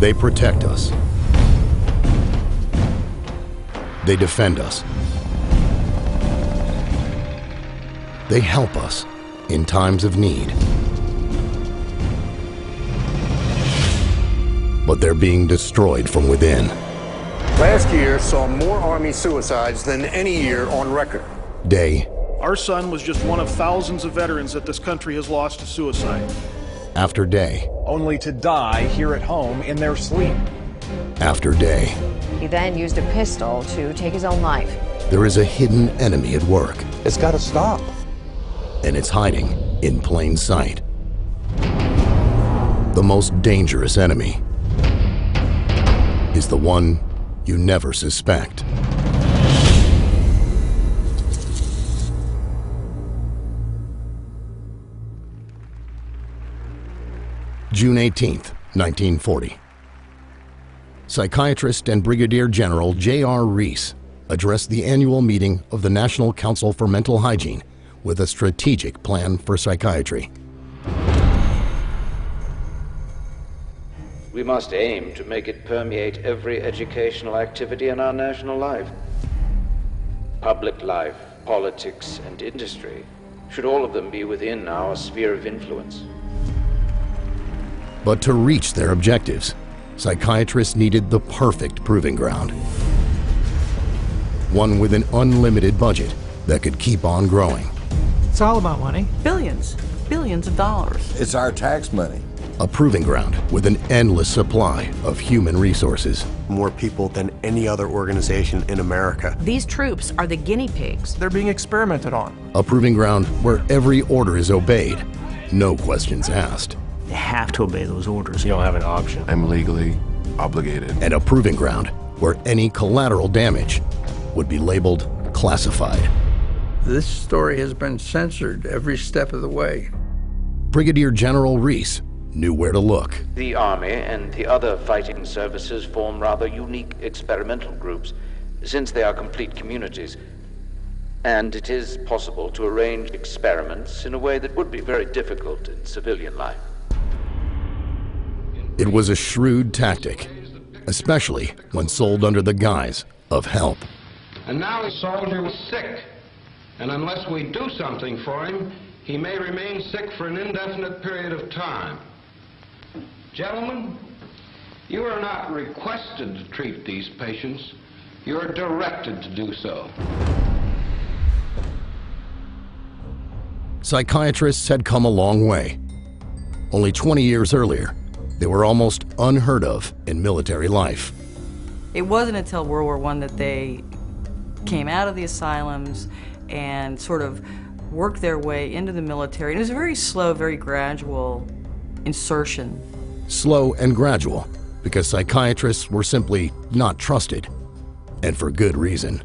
They protect us. They defend us. They help us in times of need. But they're being destroyed from within. Last year saw more Army suicides than any year on record. Day Our son was just one of thousands of veterans that this country has lost to suicide. after day Only to die here at home in their sleep. after day, He then used a pistol to take his own life. there is a hidden enemy at work, It's got to stop. and it's hiding in plain sight. The most dangerous enemy is the one you never suspect. June 18th, 1940. Psychiatrist and Brigadier General J.R. Reese addressed the annual meeting of the National Council for Mental Hygiene with a strategic plan for psychiatry. We must aim to make it permeate every educational activity in our national life. Public life, politics, and industry should all of them be within our sphere of influence. But to reach their objectives, psychiatrists needed the perfect proving ground. One with an unlimited budget that could keep on growing. It's all about money. Billions of dollars. It's our tax money. A proving ground with an endless supply of human resources. More people than any other organization in America. These troops are the guinea pigs. They're being experimented on. A proving ground where every order is obeyed, no questions asked. They have to obey those orders. You don't have an option. I'm legally obligated. And a proving ground where any collateral damage would be labeled classified. This story has been censored every step of the way. Brigadier General Reese knew where to look. The Army and the other fighting services form rather unique experimental groups, since they are complete communities. And it is possible to arrange experiments in a way that would be very difficult in civilian life. It was a shrewd tactic, especially when sold under the guise of help. And now the soldier is sick, and unless we do something for him, he may remain sick for an indefinite period of time. Gentlemen, you are not requested to treat these patients. You are directed to do so. Psychiatrists had come a long way. Only 20 years earlier, they were almost unheard of in military life. It wasn't until World War I that they came out of the asylums and sort of worked their way into the military. And it was a very slow, very gradual insertion. Slow and gradual, because psychiatrists were simply not trusted, and for good reason.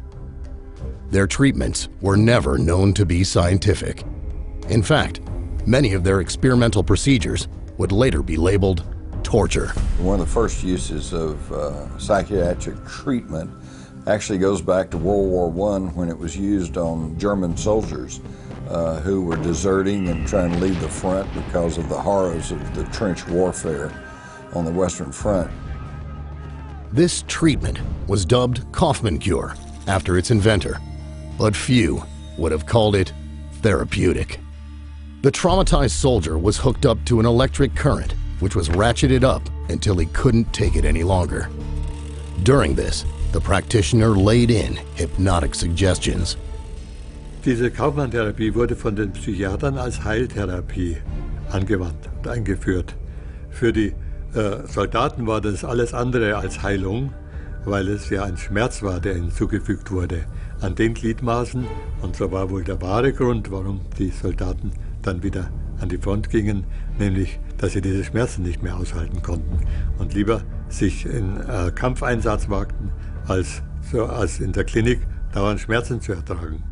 Their treatments were never known to be scientific. In fact, many of their experimental procedures would later be labeled torture. One of the first uses of psychiatric treatment actually goes back to World War I, when it was used on German soldiers who were deserting and trying to leave the front because of the horrors of the trench warfare on the Western Front. This treatment was dubbed Kaufman cure after its inventor, but few would have called it therapeutic. The traumatized soldier was hooked up to an electric current, which was ratcheted up until he couldn't take it any longer. During this, the practitioner laid in hypnotic suggestions. Diese Kaufmann-Therapie wurde von den Psychiatern als Heiltherapie angewandt und eingeführt. Für die Soldaten war das alles andere als Heilung, weil es ja ein Schmerz war, der ihnen zugefügt wurde an den Gliedmaßen. Und so war wohl der wahre Grund, warum die Soldaten dann wieder an die Front gingen, nämlich, dass sie diese Schmerzen nicht mehr aushalten konnten und lieber sich in Kampfeinsatz wagten, als in der Klinik dauernd Schmerzen zu ertragen.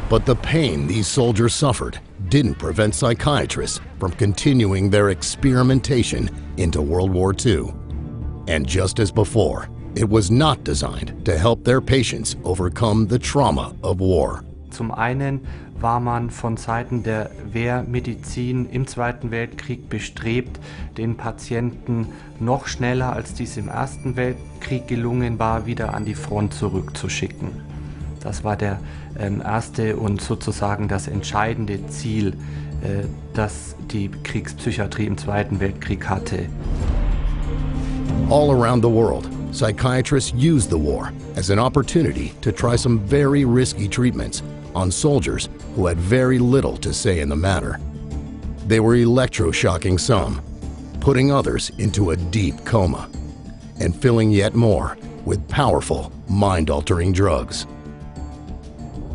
But the pain these soldiers suffered didn't prevent psychiatrists from continuing their experimentation into World War II. And just as before, it was not designed to help their patients overcome the trauma of war. Zum einen war man von Seiten der Wehrmedizin im Zweiten Weltkrieg bestrebt, den Patienten noch schneller, als dies im Ersten Weltkrieg gelungen war, wieder an die Front zurückzuschicken. Das war der erste und sozusagen das entscheidende Ziel, das die Kriegspsychiatrie im Zweiten Weltkrieg hatte. All around the world, psychiatrists used the war as an opportunity to try some very risky treatments on soldiers who had very little to say in the matter. They were electroshocking some, putting others into a deep coma, and filling yet more with powerful, mind-altering drugs.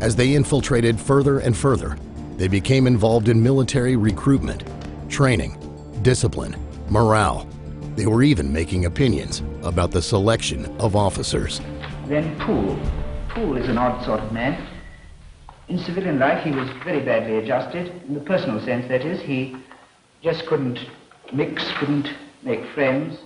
As they infiltrated further and further, they became involved in military recruitment, training, discipline, morale. They were even making opinions about the selection of officers. Then Poole. Poole is an odd sort of man. In civilian life, he was very badly adjusted. In the personal sense, that is, he just couldn't mix, couldn't make friends.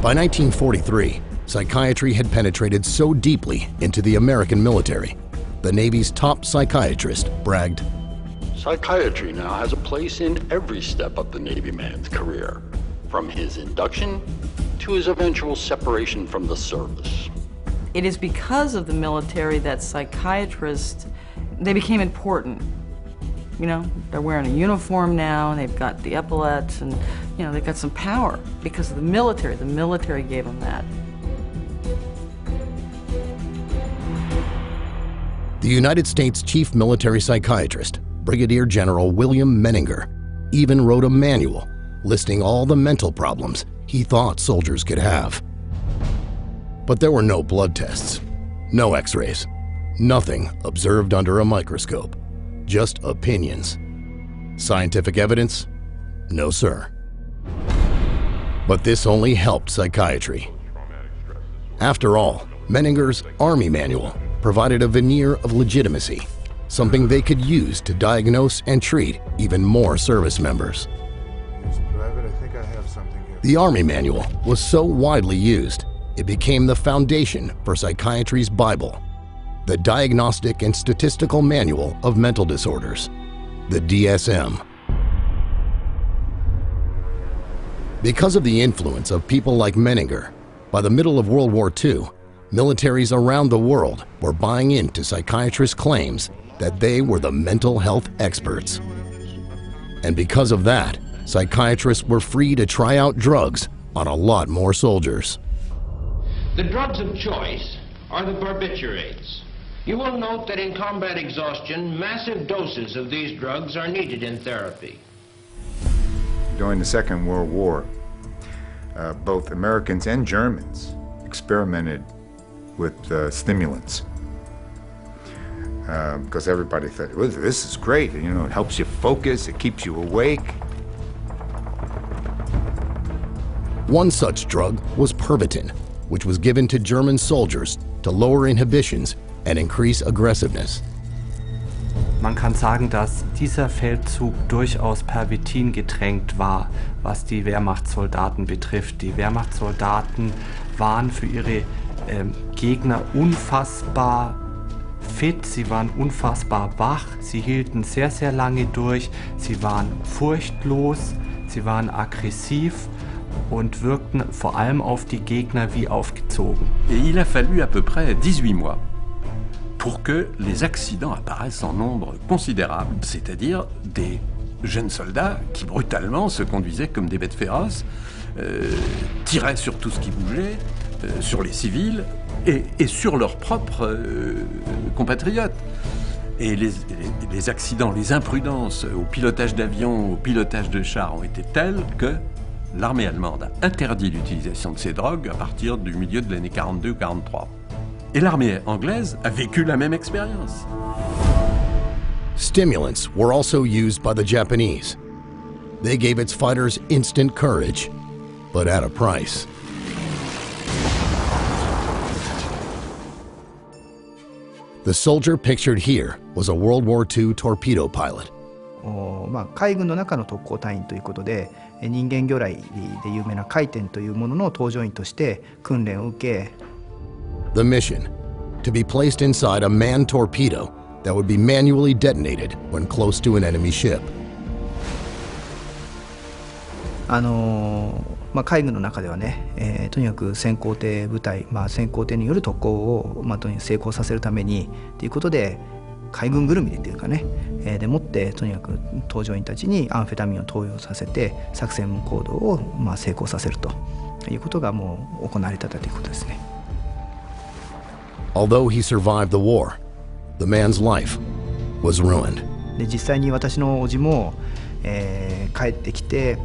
By 1943, psychiatry had penetrated so deeply into the American military, the Navy's top psychiatrist bragged, "Psychiatry now has a place in every step of the Navy man's career, from his induction to his eventual separation from the service." It is because of the military that psychiatrists, they became important. You know, they're wearing a uniform now, and they've got the epaulets, and, you know, they've got some power because of the military. The military gave them that. The United States Chief Military Psychiatrist, Brigadier General William Menninger, even wrote a manual listing all the mental problems he thought soldiers could have. But there were no blood tests, no x-rays, nothing observed under a microscope, just opinions. Scientific evidence? No, sir. But this only helped psychiatry. After all, Menninger's Army Manual provided a veneer of legitimacy, something they could use to diagnose and treat even more service members. The Army Manual was so widely used, it became the foundation for psychiatry's Bible, the Diagnostic and Statistical Manual of Mental Disorders, the DSM. Because of the influence of people like Menninger, by the middle of World War II, militaries around the world were buying into psychiatrists' claims that they were the mental health experts. And because of that, psychiatrists were free to try out drugs on a lot more soldiers. The drugs of choice are the barbiturates. You will note that in combat exhaustion, massive doses of these drugs are needed in therapy. During the Second World War, both Americans and Germans experimented with stimulants because everybody thought, well, this is great, you know, it helps you focus, it keeps you awake. One such drug was Pervitin, which was given to German soldiers to lower inhibitions and increase aggressiveness. Man kann sagen, dass dieser Feldzug durchaus Pervitin getränkt war, was die Wehrmachtssoldaten betrifft. Die Wehrmachtssoldaten waren für ihre Gegner unfassbar fit, sie waren unfassbar wach, sie hielten sehr, sehr lange durch, sie waren furchtlos, sie waren aggressiv und wirkten vor allem auf die Gegner wie aufgezogen. Et il a fallu à peu près 18 mois pour que les accidents apparaissent en nombre considérable, c'est-à-dire des jeunes soldats qui brutalement se conduisaient comme des bêtes féroces, tiraient sur tout ce qui bougeait, sur les civils et sur leurs propres compatriotes. Et les accidents, les imprudences au pilotage d'avions, au pilotage de chars ont été telles que l'armée allemande a interdit l'utilisation de ces drogues à partir du milieu de l'année 42-43. Et l'armée anglaise a vécu la même expérience. Stimulants were also used by the Japanese. They gave its fighters instant courage, but at a price. The soldier pictured here was a World War II torpedo pilot. 海軍の中の特攻隊員ということで、人間魚雷で有名な回転というものの搭乗員として訓練を受け、 The mission, to be placed inside a manned torpedo that would be manually detonated when close to an enemy ship. 海軍の中ではね、とにかく先行艇部隊、先行艇による特攻を、とにかく成功させるためにということで、海軍ぐるみでっていうかね、でもってとにかく搭乗員たちにアンフェタミンを投与させて作戦行動を成功させるということがもう行われてたということですね。Although he survived the war, the man's life was ruined. で実際に私の叔父も、帰ってきて、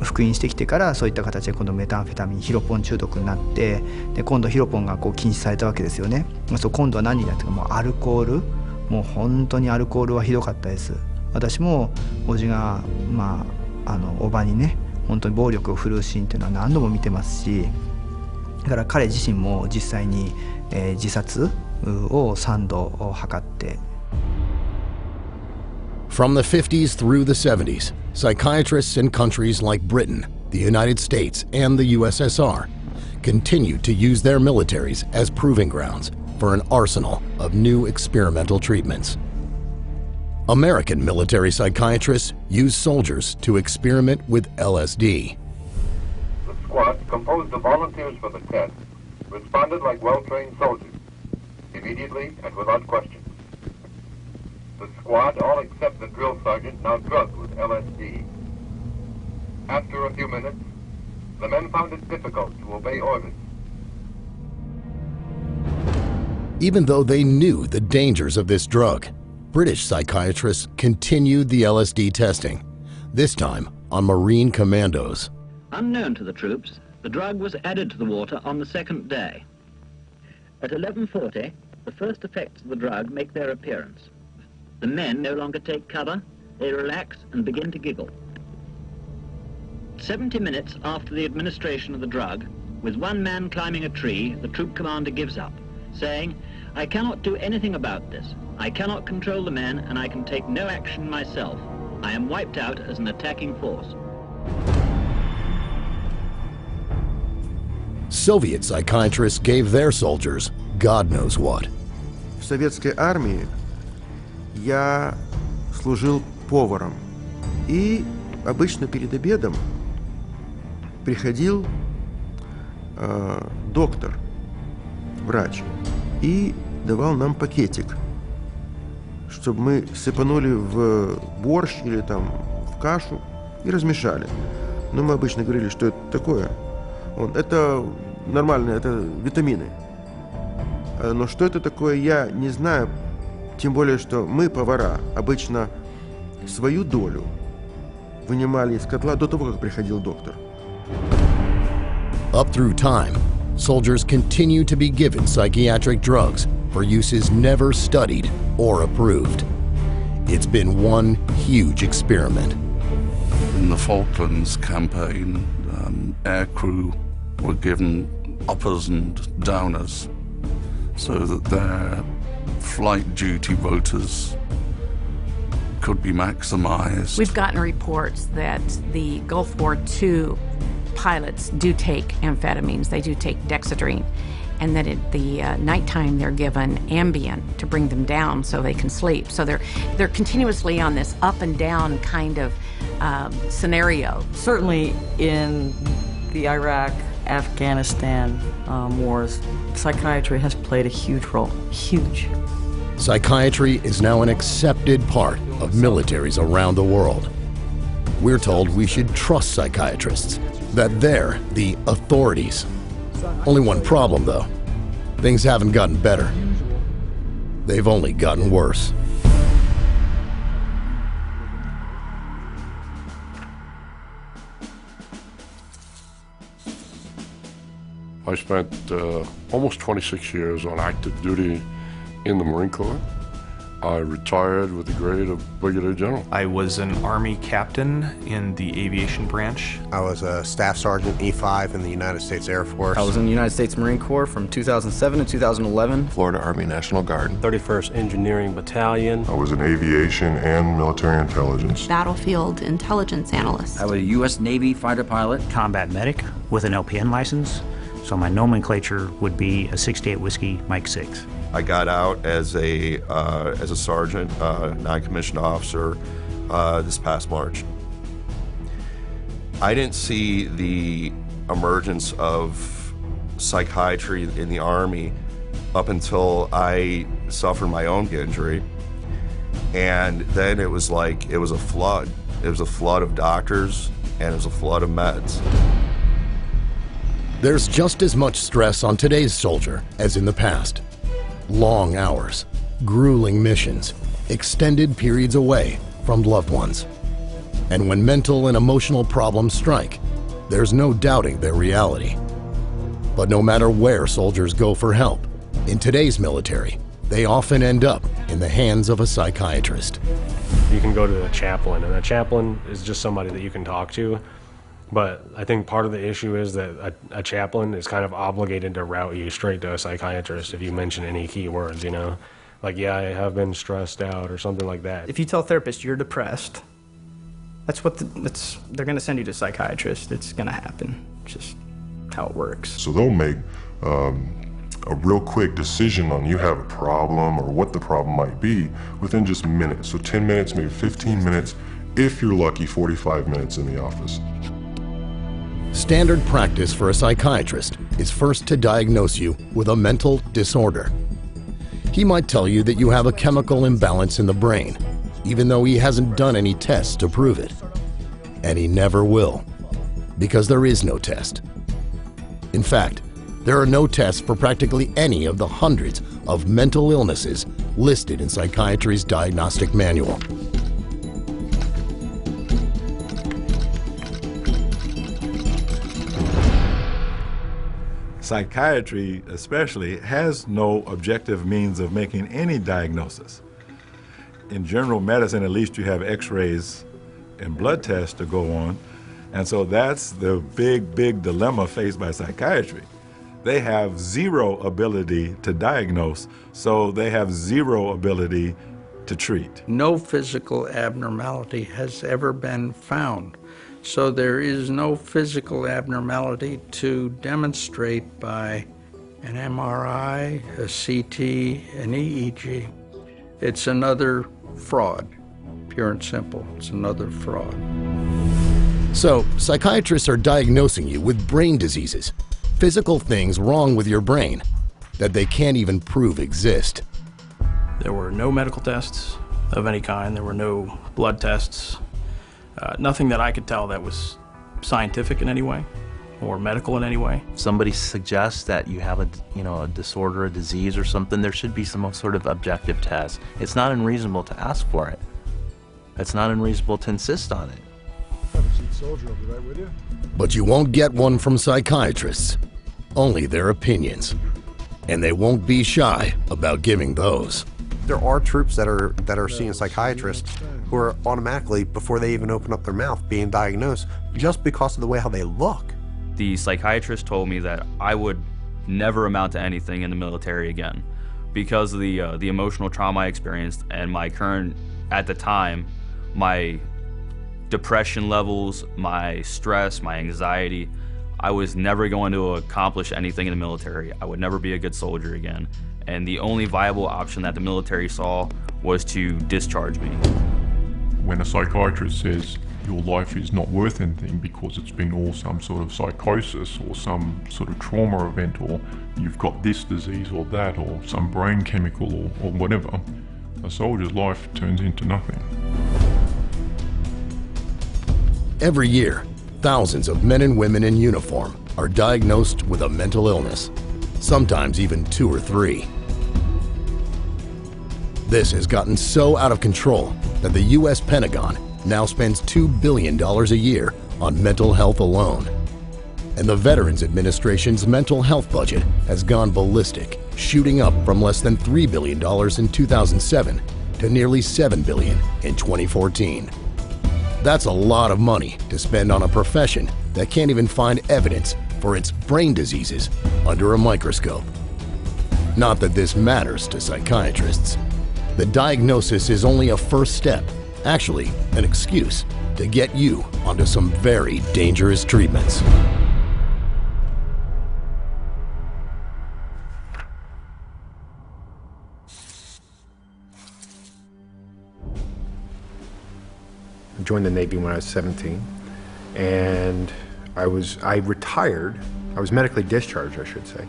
復員してきてからそういった形で今度メタンフェタミンヒロポン中毒になって、で今度ヒロポンが禁止されたわけですよね。今度は何になってか、もうアルコール、もう本当にアルコールはひどかったです。私も叔父が叔母にね本当に暴力を振るうシーンっていうのは何度も見てますし、だから彼自身も実際に、自殺を3度図って。From the 50s through the 70s, psychiatrists in countries like Britain, the United States, and the USSR continued to use their militaries as proving grounds for an arsenal of new experimental treatments. American military psychiatrists used soldiers to experiment with LSD. The squad, composed of volunteers for the test, responded like well-trained soldiers, immediately and without question. The squad, all except the drill sergeant, now drugged with LSD. After a few minutes, the men found it difficult to obey orders. Even though they knew the dangers of this drug, British psychiatrists continued the LSD testing, this time on Marine commandos. Unknown to the troops, the drug was added to the water on the second day. At 11:40, the first effects of the drug make their appearance. The men no longer take cover, they relax and begin to giggle. 70 minutes after the administration of the drug, with one man climbing a tree, the troop commander gives up, saying, "I cannot do anything about this. I cannot control the men and I can take no action myself. I am wiped out as an attacking force." Soviet psychiatrists gave their soldiers God knows what. В советской армии я служил поваром, и обычно перед обедом приходил доктор, врач, и давал нам пакетик, чтобы мы сыпанули в борщ или там в кашу и размешали. Но мы обычно говорили, что это такое. Это нормально, это витамины. Но что это такое, я не знаю. Тем более, что мы, повара, обычно свою долю вынимали из котла до того, как приходил доктор. Up through time, soldiers continue to be given psychiatric drugs for uses never studied or approved. It's been one huge experiment. In the Falklands campaign, air crew were given uppers and downers so that their flight duty rotas could be maximized. We've gotten reports that the Gulf War II pilots do take amphetamines, they do take dexedrine, and that at the nighttime they're given Ambien to bring them down so they can sleep. So they're continuously on this up and down kind of scenario. Certainly in the Iraq, Afghanistan wars, psychiatry has played a huge role, huge. Psychiatry is now an accepted part of militaries around the world. We're told we should trust psychiatrists, that they're the authorities. Only one problem, though. Things haven't gotten better. They've only gotten worse. I spent almost 26 years on active duty in the Marine Corps. I retired with the grade of Brigadier General. I was an Army captain in the aviation branch. I was a Staff Sergeant E5 in the United States Air Force. I was in the United States Marine Corps from 2007 to 2011. Florida Army National Guard. 31st Engineering Battalion. I was in aviation and military intelligence. Battlefield intelligence analyst. I was a U.S. Navy fighter pilot. Combat medic with an LPN license. So my nomenclature would be a 68 Whiskey Mike 6. I got out as a sergeant, non-commissioned officer, this past March. I didn't see the emergence of psychiatry in the Army up until I suffered my own injury. And then it was like, it was a flood. It was a flood of doctors, and it was a flood of meds. There's just as much stress on today's soldier as in the past. Long hours, grueling missions, extended periods away from loved ones. And when mental and emotional problems strike, there's no doubting their reality. But no matter where soldiers go for help, in today's military, they often end up in the hands of a psychiatrist. You can go to a chaplain, and a chaplain is just somebody that you can talk to. But I think part of the issue is that a chaplain is kind of obligated to route you straight to a psychiatrist if you mention any key words, you know? Like, yeah, I have been stressed out or something like that. If you tell a therapist you're depressed, they're going to send you to a psychiatrist. It's going to happen. It's just how it works. So they'll make a real quick decision on you have a problem or what the problem might be within just minutes. So 10 minutes, maybe 15 minutes, if you're lucky, 45 minutes in the office. Standard practice for a psychiatrist is first to diagnose you with a mental disorder. He might tell you that you have a chemical imbalance in the brain, even though he hasn't done any tests to prove it. And he never will, because there is no test. In fact, there are no tests for practically any of the hundreds of mental illnesses listed in psychiatry's diagnostic manual. Psychiatry, especially, has no objective means of making any diagnosis. In general medicine, at least you have x-rays and blood tests to go on, and so that's the big dilemma faced by psychiatry. They have zero ability to diagnose, so they have zero ability to treat. No physical abnormality has ever been found. So there is no physical abnormality to demonstrate by an MRI, a CT, an EEG. It's another fraud, pure and simple. It's another fraud. So, psychiatrists are diagnosing you with brain diseases, physical things wrong with your brain that they can't even prove exist. There were no medical tests of any kind. There were no blood tests. Nothing that I could tell that was scientific in any way or medical in any way. If somebody suggests that you have a disorder, a disease or something, there should be some sort of objective test. It's not unreasonable to ask for it. It's not unreasonable to insist on it. But you won't get one from psychiatrists, only their opinions. And they won't be shy about giving those. There are troops that are seeing psychiatrists who are automatically, before they even open up their mouth, being diagnosed just because of the way how they look. The psychiatrist told me that I would never amount to anything in the military again because of the emotional trauma I experienced and my current, at the time, my depression levels, my stress, my anxiety. I was never going to accomplish anything in the military. I would never be a good soldier again. And the only viable option that the military saw was to discharge me. When a psychiatrist says your life is not worth anything because it's been all some sort of psychosis or some sort of trauma event, or you've got this disease or that, or some brain chemical or whatever, a soldier's life turns into nothing. Every year, thousands of men and women in uniform are diagnosed with a mental illness, sometimes even 2 or 3. This has gotten so out of control that the U.S. Pentagon now spends $2 billion a year on mental health alone. And the Veterans Administration's mental health budget has gone ballistic, shooting up from less than $3 billion in 2007 to nearly $7 billion in 2014. That's a lot of money to spend on a profession that can't even find evidence for its brain diseases under a microscope. Not that this matters to psychiatrists. The diagnosis is only a first step, actually an excuse, to get you onto some very dangerous treatments. joined the Navy when I was 17, and I retired. I was medically discharged, I should say,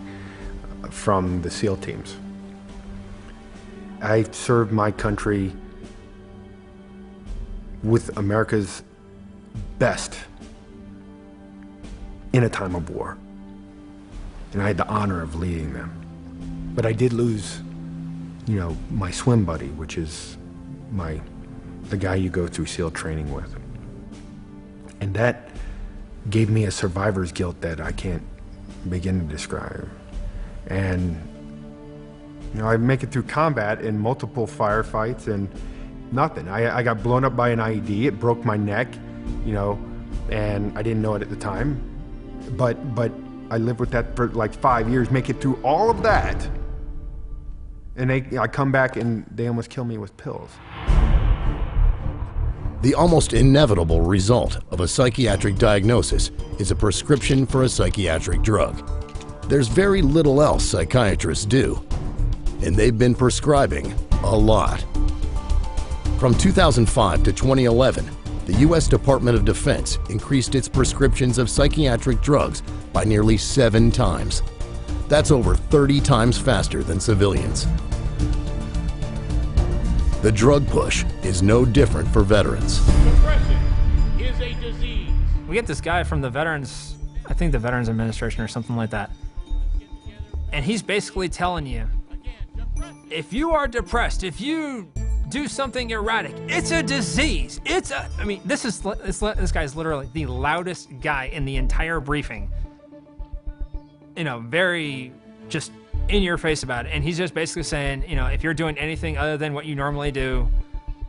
from the SEAL teams. I served my country with America's best in a time of war, and I had the honor of leading them. But I did lose, you know, my swim buddy, which is the guy you go through SEAL training with. And that gave me a survivor's guilt that I can't begin to describe. And, you know, I make it through combat in multiple firefights and nothing. I got blown up by an IED, it broke my neck, you know, and I didn't know it at the time. But I lived with that for like 5 years, make it through all of that. And I come back and they almost kill me with pills. The almost inevitable result of a psychiatric diagnosis is a prescription for a psychiatric drug. There's very little else psychiatrists do, and they've been prescribing a lot. From 2005 to 2011, the U.S. Department of Defense increased its prescriptions of psychiatric drugs by nearly 7 times. That's over 30 times faster than civilians. The drug push is no different for veterans. Depression is a disease. We get this guy from the Veterans, I think the Veterans Administration or something like that. And he's basically telling you, if you are depressed, if you do something erratic, it's a disease. I mean, this guy's literally the loudest guy in the entire briefing. You know, very just in your face about it. And he's just basically saying, you know, if you're doing anything other than what you normally do,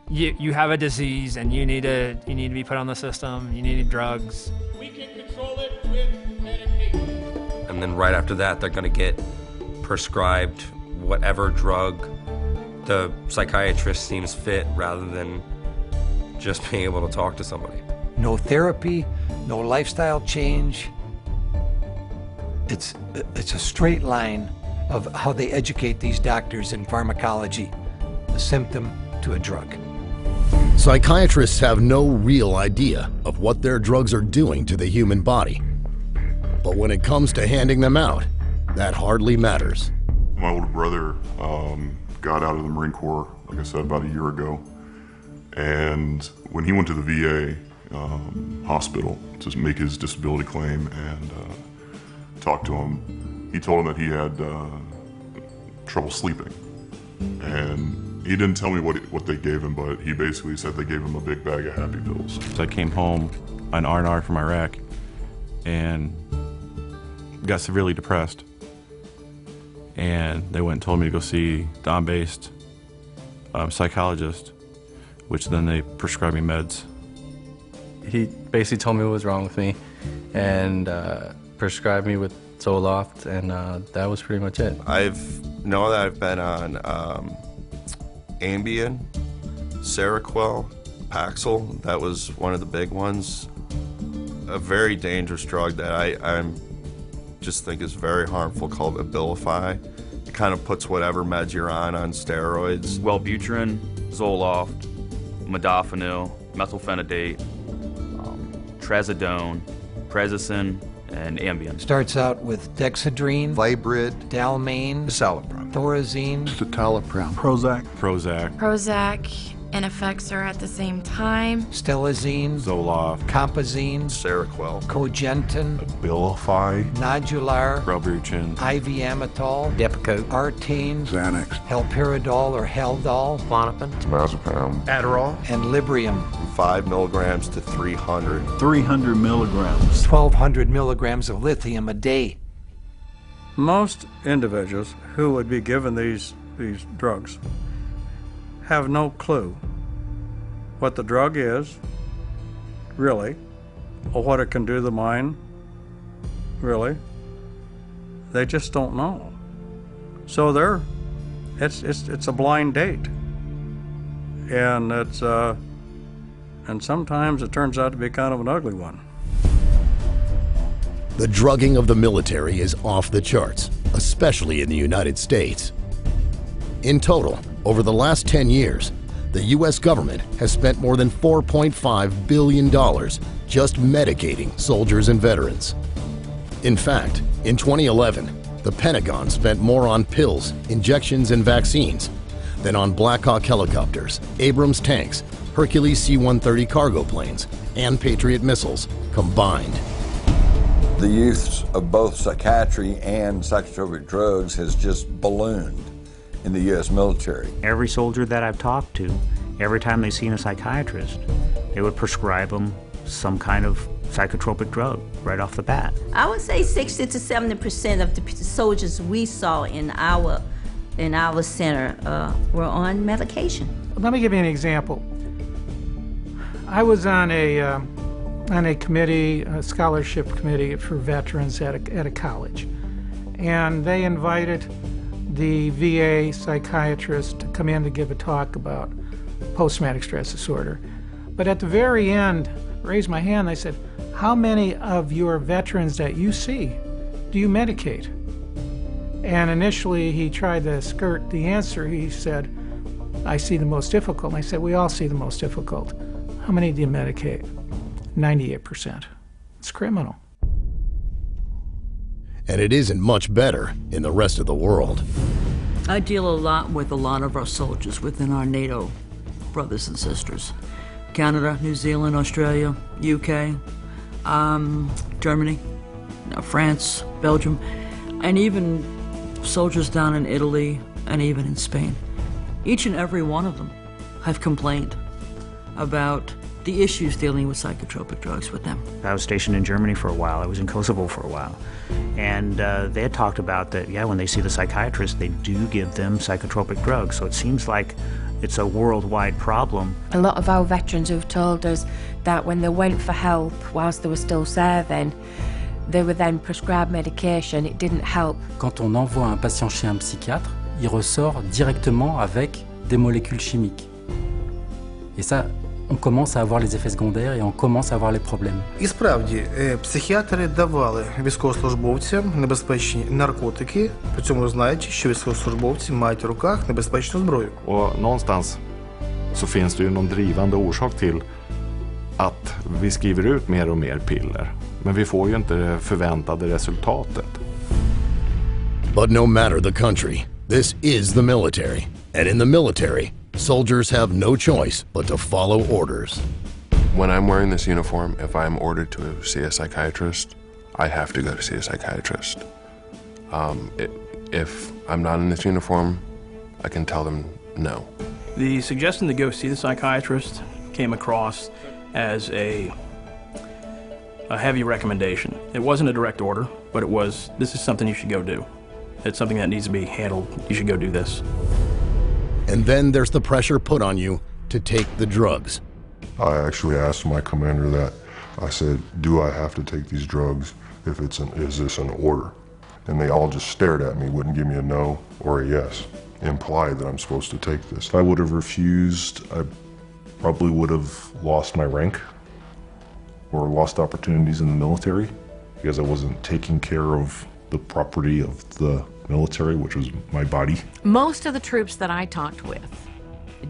you have a disease and you need to be put on the system, you need drugs. We can control it with medication. And then right after that, they're gonna get prescribed whatever drug the psychiatrist seems fit rather than just being able to talk to somebody. No therapy, no lifestyle change. It's a straight line of how they educate these doctors in pharmacology, a symptom to a drug. Psychiatrists have no real idea of what their drugs are doing to the human body. But when it comes to handing them out, that hardly matters. My older brother got out of the Marine Corps, like I said, about a year ago. And when he went to the VA hospital to make his disability claim and talked to him, he told him that he had trouble sleeping. And he didn't tell me what they gave him, but he basically said they gave him a big bag of happy pills. So I came home on R&R from Iraq and got severely depressed. And they went and told me to go see Don-based psychologist, which then they prescribed me meds. He basically told me what was wrong with me and prescribed me with Zoloft, and that was pretty much it. I've been on Ambien, Seroquel, Paxil. That was one of the big ones. A very dangerous drug that I just think is very harmful, called Abilify. It kind of puts whatever meds you're on steroids. Wellbutrin, Zoloft, modafinil, methylphenidate, trazodone, Prazosin, and Ambien. Starts out with Dexedrine, Vibrid, Dalmane, Citalopram, Thorazine, Citalopram, Prozac, and effects are at the same time. Stelazine, Zoloft, Compazine, Seroquel, Cogentin, Abilify, Nodular, Wellbutrin, IV Amitol, Depakote, Artane, Xanax, Haloperidol or Haldol, Klonopin, Diazepam, Adderall, and Librium. From 5 milligrams to 300. 300 milligrams. 1,200 milligrams of lithium a day. Most individuals who would be given these drugs have no clue what the drug is, really, or what it can do to the mind, really. They just don't know. So it's a blind date. And and sometimes it turns out to be kind of an ugly one. The drugging of the military is off the charts, especially in the United States. In total, over the last 10 years, the U.S. government has spent more than $4.5 billion just medicating soldiers and veterans. In fact, in 2011, the Pentagon spent more on pills, injections, and vaccines than on Black Hawk helicopters, Abrams tanks, Hercules C-130 cargo planes, and Patriot missiles combined. The use of both psychiatry and psychotropic drugs has just ballooned in the U.S. military. Every soldier that I've talked to, every time they've seen a psychiatrist, they would prescribe them some kind of psychotropic drug right off the bat. I would say 60 to 70% of the soldiers we saw in our center were on medication. Let me give you an example. I was on a committee, a scholarship committee for veterans at a college, and they invited the VA psychiatrist to come in to give a talk about post-traumatic stress disorder. But at the very end, I raised my hand, I said, how many of your veterans that you see do you medicate? And initially he tried to skirt the answer. He said, I see the most difficult. And I said, we all see the most difficult. How many do you medicate? 98%. It's criminal. And it isn't much better in the rest of the world. I deal a lot with a lot of our soldiers within our NATO brothers and sisters. Canada, New Zealand, Australia, UK, Germany, France, Belgium, and even soldiers down in Italy and even in Spain. Each and every one of them have complained about the issues dealing with psychotropic drugs with them. I was stationed in Germany for a while. I was in Kosovo for a while. And they had talked about that, yeah, when they see the psychiatrist, they do give them psychotropic drugs. So it seems like it's a worldwide problem. A lot of our veterans have told us that when they went for help whilst they were still serving, they were then prescribed medication. It didn't help. Quand on envoie un patient chez un psychiatre, il ressort directement avec des molécules chimiques. Et ça, on commence à avoir les effets secondaires et on commence à avoir les problèmes. І справді, психіатри давали військовослужбовцям небезпечні наркотики, при цьому знаючи, що військовослужбовці мають в руках небезпечну зброю. Och någonstans så finns det ju någon drivande orsak till att vi skriver ut mer och mer piller. Men vi får ju inte det förväntade resultatet. But no matter the country, this is the military. And in the military, soldiers have no choice but to follow orders. When I'm wearing this uniform, if I'm ordered to see a psychiatrist, I have to go to see a psychiatrist. If I'm not in this uniform, I can tell them no. The suggestion to go see the psychiatrist came across as a heavy recommendation. It wasn't a direct order, but it was, this is something you should go do. It's something that needs to be handled. You should go do this. And then there's the pressure put on you to take the drugs. I actually asked my commander that. I said, do I have to take these drugs? Is this an order? And they all just stared at me, wouldn't give me a no or a yes, implied that I'm supposed to take this. If I would have refused, I probably would have lost my rank or lost opportunities in the military because I wasn't taking care of the property of the military, which was my body. Most of the troops that I talked with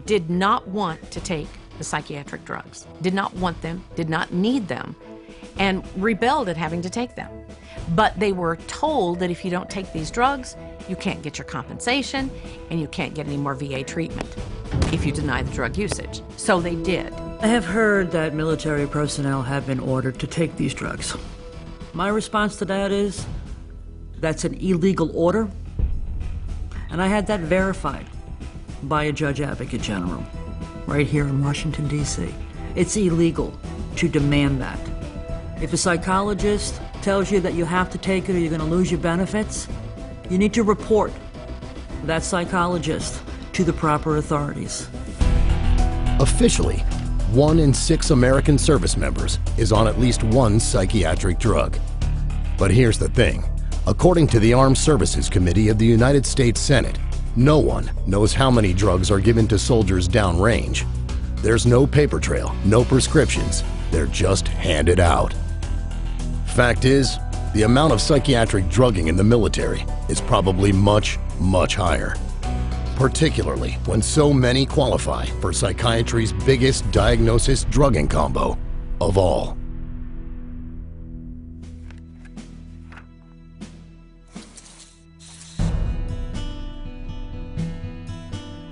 did not want to take the psychiatric drugs, did not want them, did not need them, and rebelled at having to take them. But they were told that if you don't take these drugs, you can't get your compensation and you can't get any more VA treatment if you deny the drug usage. So they did. I have heard that military personnel have been ordered to take these drugs. My response to that is, that's an illegal order, and I had that verified by a judge advocate general right here in Washington, D.C. It's illegal to demand that. If a psychologist tells you that you have to take it or you're going to lose your benefits, you need to report that psychologist to the proper authorities. Officially, 1 in 6 American service members is on at least one psychiatric drug. But here's the thing. According to the Armed Services Committee of the United States Senate, no one knows how many drugs are given to soldiers downrange. There's no paper trail, no prescriptions. They're just handed out. Fact is, the amount of psychiatric drugging in the military is probably much, much higher. particularly when so many qualify for psychiatry's biggest diagnosis-drugging combo of all.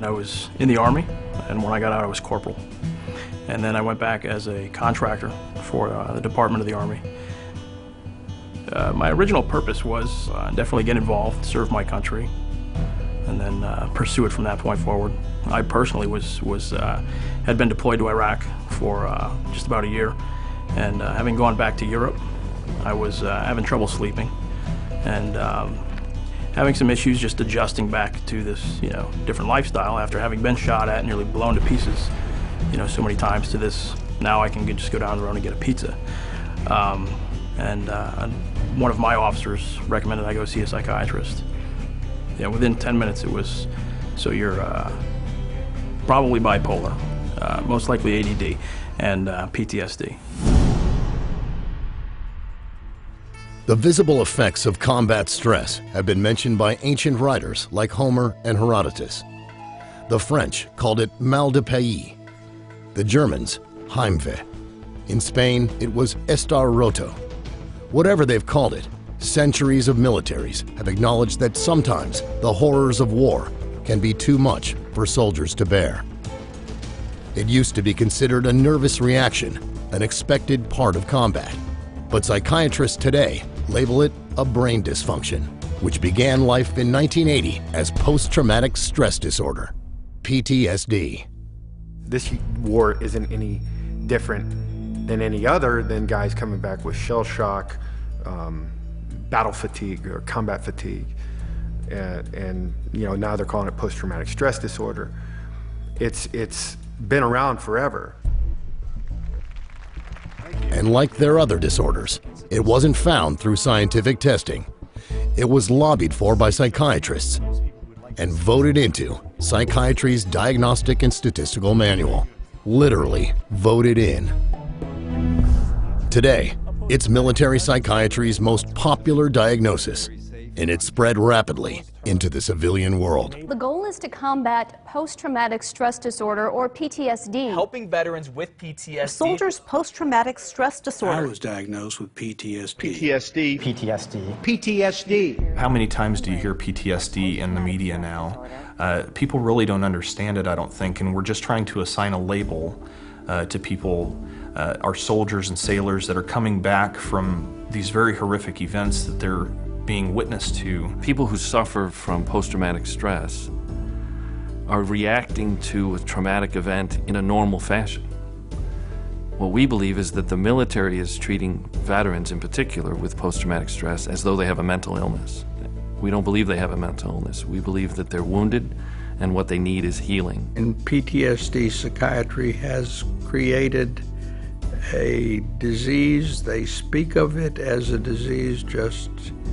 I was in the Army, and when I got out, I was corporal. And then I went back as a contractor for the Department of the Army. My original purpose was definitely get involved, serve my country, and then pursue it from that point forward. I personally had been deployed to Iraq for just about a year, and having gone back to Europe, I was having trouble sleeping, and having some issues just adjusting back to this, different lifestyle after having been shot at, nearly blown to pieces, so many times, to this, now I can just go down the road and get a pizza. And one of my officers recommended I go see a psychiatrist. Within 10 minutes it was, so you're probably bipolar, most likely ADD, and PTSD. The visible effects of combat stress have been mentioned by ancient writers like Homer and Herodotus. The French called it mal de pays. The Germans, Heimweh. In Spain, it was estar roto. Whatever they've called it, centuries of militaries have acknowledged that sometimes the horrors of war can be too much for soldiers to bear. It used to be considered a nervous reaction, an expected part of combat. But psychiatrists today label it a brain dysfunction, which began life in 1980 as post-traumatic stress disorder, PTSD. This war isn't any different than any other than guys coming back with shell shock, battle fatigue or combat fatigue, and now they're calling it post-traumatic stress disorder. It's been around forever. And like their other disorders, it wasn't found through scientific testing. It was lobbied for by psychiatrists and voted into Psychiatry's Diagnostic and Statistical Manual. Literally voted in. Today, it's military psychiatry's most popular diagnosis, and it's spread rapidly into the civilian world. The goal is to combat post-traumatic stress disorder, or PTSD. Helping veterans with PTSD. Soldiers' post-traumatic stress disorder. I was diagnosed with PTSD. PTSD. How many times do you hear PTSD in the media now? People really don't understand it, I don't think, and we're just trying to assign a label to people, our soldiers and sailors that are coming back from these very horrific events that they're being witness to. People who suffer from post-traumatic stress are reacting to a traumatic event in a normal fashion. What we believe is that the military is treating veterans in particular with post-traumatic stress as though they have a mental illness. We don't believe they have a mental illness. We believe that they're wounded and what they need is healing. In PTSD, psychiatry has created a disease. They speak of it as a disease just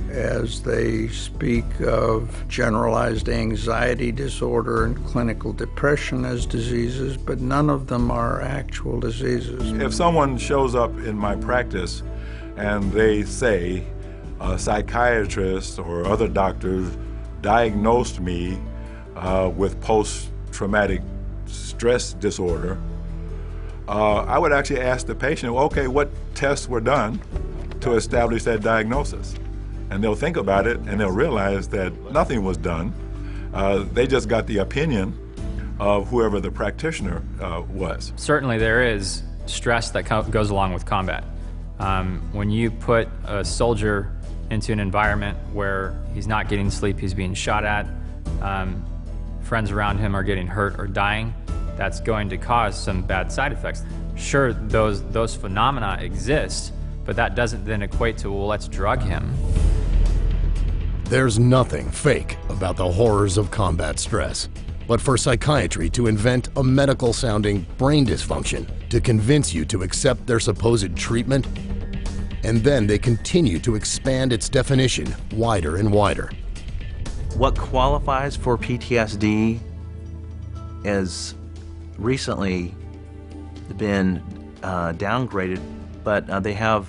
as they speak of generalized anxiety disorder and clinical depression as diseases, but none of them are actual diseases. If someone shows up in my practice and they say a psychiatrist or other doctors diagnosed me with post-traumatic stress disorder, I would actually ask the patient, okay, what tests were done to establish that diagnosis? And they'll think about it and they'll realize that nothing was done. They just got the opinion of whoever the practitioner was. Certainly there is stress that goes along with combat. When you put a soldier into an environment where he's not getting sleep, he's being shot at, friends around him are getting hurt or dying, that's going to cause some bad side effects. Sure, those phenomena exist, but that doesn't then equate to, well, let's drug him. There's nothing fake about the horrors of combat stress. But for psychiatry to invent a medical-sounding brain dysfunction to convince you to accept their supposed treatment, and then they continue to expand its definition wider and wider. What qualifies for PTSD has recently been downgraded, but they have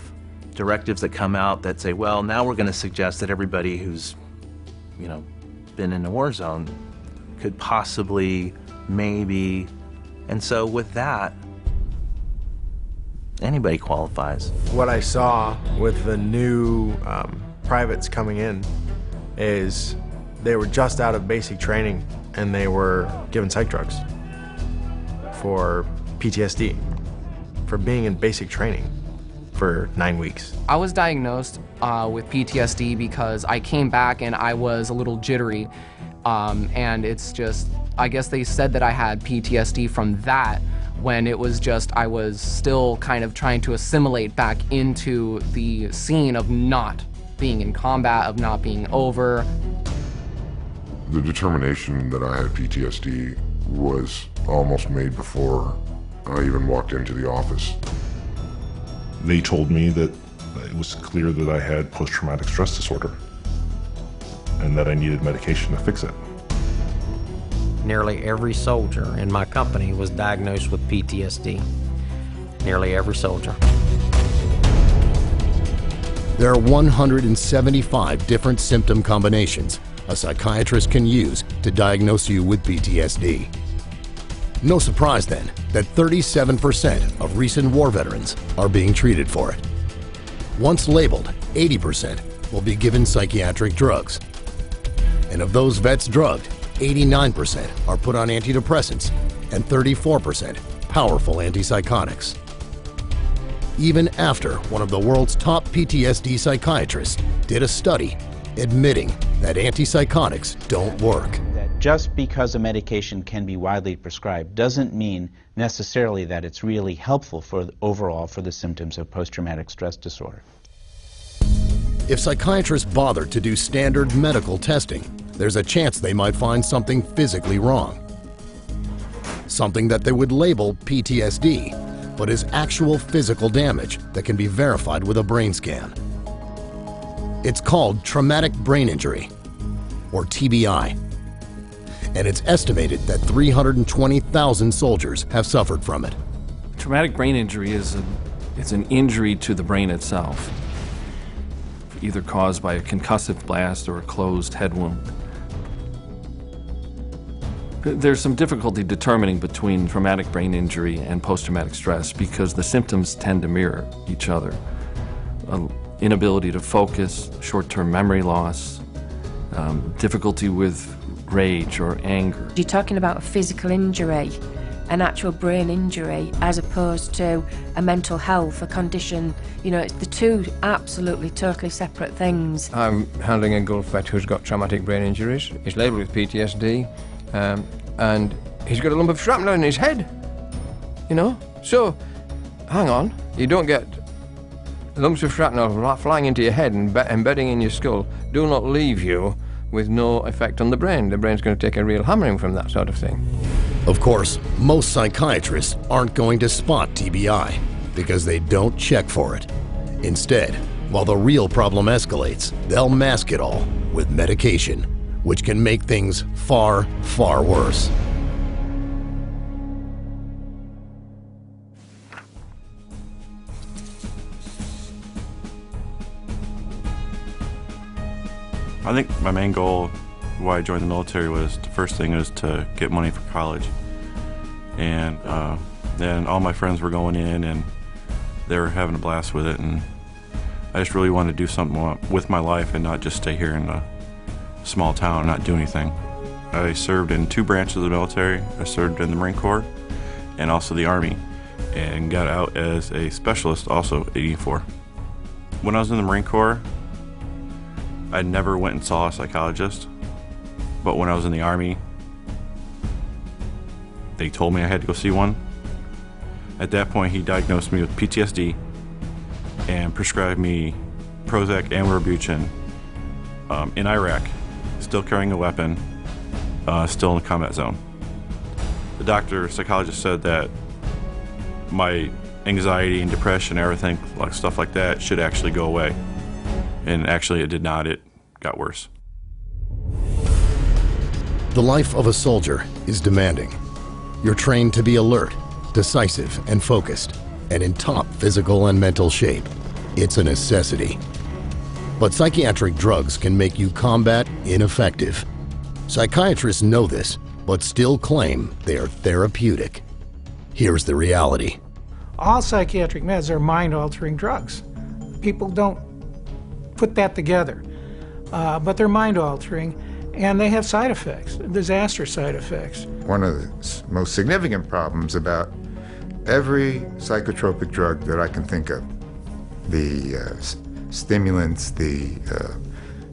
directives that come out that say, well, now we're going to suggest that everybody who's, been in a war zone could possibly, maybe. And so with that, anybody qualifies. What I saw with the new privates coming in is they were just out of basic training and they were given psych drugs for PTSD, for being in basic training for 9 weeks. I was diagnosed with PTSD because I came back and I was a little jittery. And it's just, I guess they said that I had PTSD from that when it was just, I was still kind of trying to assimilate back into the scene of not being in combat, of not being over. The determination that I had PTSD was almost made before I even walked into the office. They told me that it was clear that I had post-traumatic stress disorder and that I needed medication to fix it. Nearly every soldier in my company was diagnosed with PTSD. Nearly every soldier. There are 175 different symptom combinations a psychiatrist can use to diagnose you with PTSD. No surprise then that 37% of recent war veterans are being treated for it. Once labeled, 80% will be given psychiatric drugs. And of those vets drugged, 89% are put on antidepressants and 34% powerful antipsychotics. Even after one of the world's top PTSD psychiatrists did a study admitting that antipsychotics don't work. Just because a medication can be widely prescribed doesn't mean necessarily that it's really helpful overall for the symptoms of post-traumatic stress disorder. If psychiatrists bother to do standard medical testing, there's a chance they might find something physically wrong. Something that they would label PTSD, but is actual physical damage that can be verified with a brain scan. It's called traumatic brain injury, or TBI. And it's estimated that 320,000 soldiers have suffered from it. Traumatic brain injury is an injury to the brain itself, either caused by a concussive blast or a closed head wound. There's some difficulty determining between traumatic brain injury and post-traumatic stress because the symptoms tend to mirror each other. Inability to focus, short-term memory loss, difficulty with rage or anger. You're talking about a physical injury, an actual brain injury, as opposed to a mental health, a condition. You know, it's the two absolutely, totally separate things. I'm handling a Gulf vet who's got traumatic brain injuries. He's labelled with PTSD, and he's got a lump of shrapnel in his head, you know? So, hang on, you don't get lumps of shrapnel flying into your head and embedding in your skull do not leave you with no effect on the brain. The brain's going to take a real hammering from that sort of thing. Of course, most psychiatrists aren't going to spot TBI because they don't check for it. Instead, while the real problem escalates, they'll mask it all with medication, which can make things far, far worse. I think my main goal why I joined the military was, the first thing is to get money for college. And then all my friends were going in and they were having a blast with it, and I just really wanted to do something with my life and not just stay here in a small town and not do anything. I served in 2 branches of the military. I served in the Marine Corps and also the Army, and got out as a specialist also at 84. When I was in the Marine Corps, I never went and saw a psychologist, but when I was in the Army, they told me I had to go see one. At that point, he diagnosed me with PTSD and prescribed me Prozac and Wellbutrin in Iraq, still carrying a weapon, still in the combat zone. The psychologist said that my anxiety and depression, everything, like stuff like that, should actually go away. And actually it did not, it got worse. The life of a soldier is demanding. You're trained to be alert, decisive, and focused, and in top physical and mental shape. It's a necessity. But psychiatric drugs can make you combat ineffective. Psychiatrists know this but still claim they are therapeutic. Here's the reality. All psychiatric meds are mind-altering drugs. People don't put that together, but they're mind-altering, and they have side effects, disastrous side effects. One of the most significant problems about every psychotropic drug that I can think of, the stimulants, the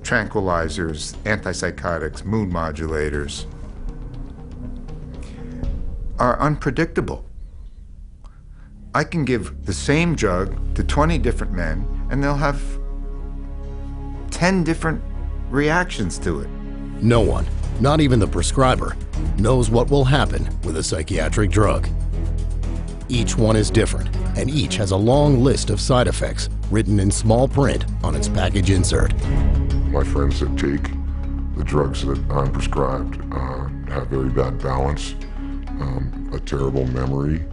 tranquilizers, antipsychotics, mood modulators, are unpredictable. I can give the same drug to 20 different men, and they'll have 10 different reactions to it. No one, not even the prescriber, knows what will happen with a psychiatric drug. Each one is different, and each has a long list of side effects written in small print on its package insert. My friends that take the drugs that I'm prescribed have very bad balance, a terrible memory.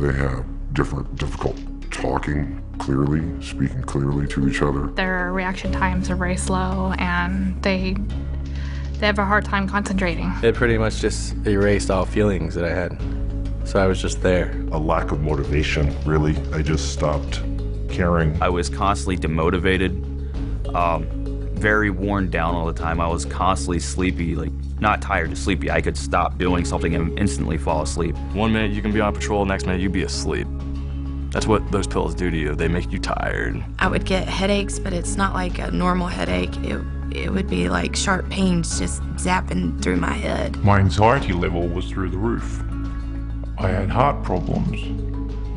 They have difficult talking clearly, speaking clearly to each other. Their reaction times are very slow, and they have a hard time concentrating. It pretty much just erased all feelings that I had. So I was just there. A lack of motivation, really. I just stopped caring. I was constantly demotivated, very worn down all the time. I was constantly sleepy, like not tired, just sleepy. I could stop doing something and instantly fall asleep. 1 minute you can be on patrol, next minute you'd be asleep. That's what those pills do to you. They make you tired. I would get headaches, but it's not like a normal headache. It would be like sharp pains just zapping through my head. My anxiety level was through the roof. I had heart problems.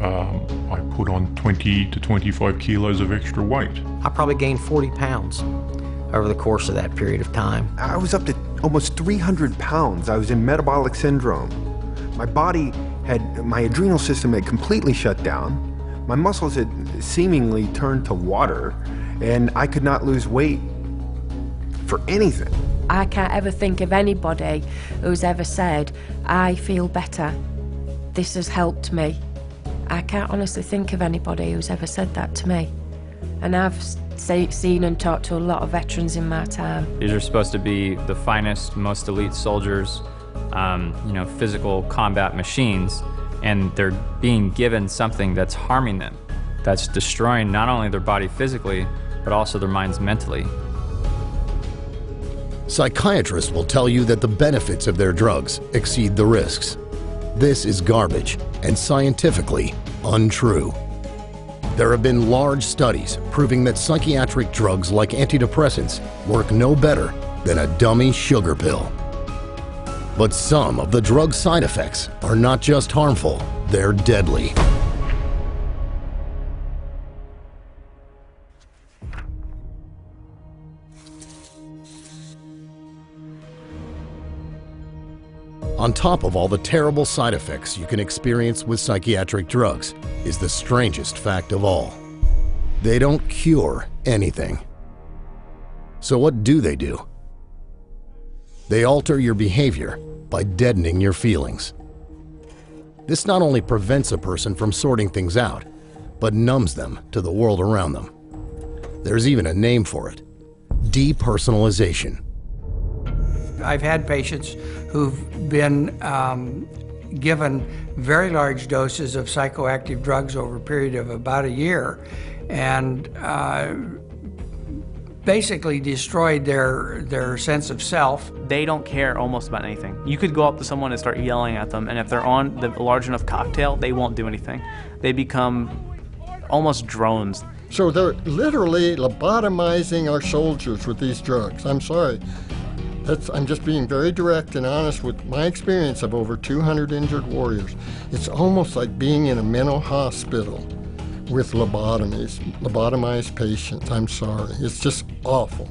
I put on 20 to 25 kilos of extra weight. I probably gained 40 pounds over the course of that period of time. I was up to almost 300 pounds. I was in metabolic syndrome. My body my adrenal system had completely shut down. My muscles had seemingly turned to water, and I could not lose weight for anything. I can't ever think of anybody who's ever said, I feel better, this has helped me. I can't honestly think of anybody who's ever said that to me. And I've seen and talked to a lot of veterans in my time. These are supposed to be the finest, most elite soldiers, physical combat machines, and they're being given something that's harming them, that's destroying not only their body physically, but also their minds mentally. Psychiatrists will tell you that the benefits of their drugs exceed the risks. This is garbage and scientifically untrue. There have been large studies proving that psychiatric drugs like antidepressants work no better than a dummy sugar pill. But some of the drug side effects are not just harmful, they're deadly. On top of all the terrible side effects you can experience with psychiatric drugs is the strangest fact of all. They don't cure anything. So what do? They alter your behavior by deadening your feelings. This not only prevents a person from sorting things out, but numbs them to the world around them. There's even a name for it: depersonalization. I've had patients who've been given very large doses of psychoactive drugs over a period of about a year, and basically destroyed their sense of self. They don't care almost about anything. You could go up to someone and start yelling at them, and if they're on the large enough cocktail, they won't do anything. They become almost drones. So they're literally lobotomizing our soldiers with these drugs. I'm sorry. I'm just being very direct and honest with my experience of over 200 injured warriors. It's almost like being in a mental hospital with lobotomized patients. I'm sorry. It's just awful.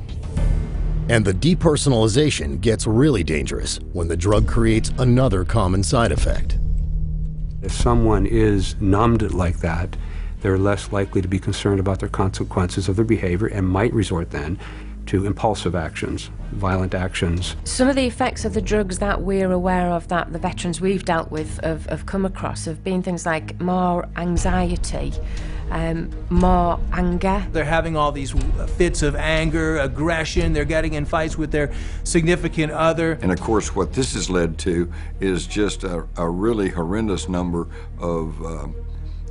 And the depersonalization gets really dangerous when the drug creates another common side effect. If someone is numbed like that, they're less likely to be concerned about their consequences of their behavior and might resort then to impulsive actions, violent actions. Some of the effects of the drugs that we're aware of, that the veterans we've dealt with have come across, have been things like more anxiety, more anger. They're having all these fits of anger, aggression, they're getting in fights with their significant other. And of course, what this has led to is just a really horrendous number of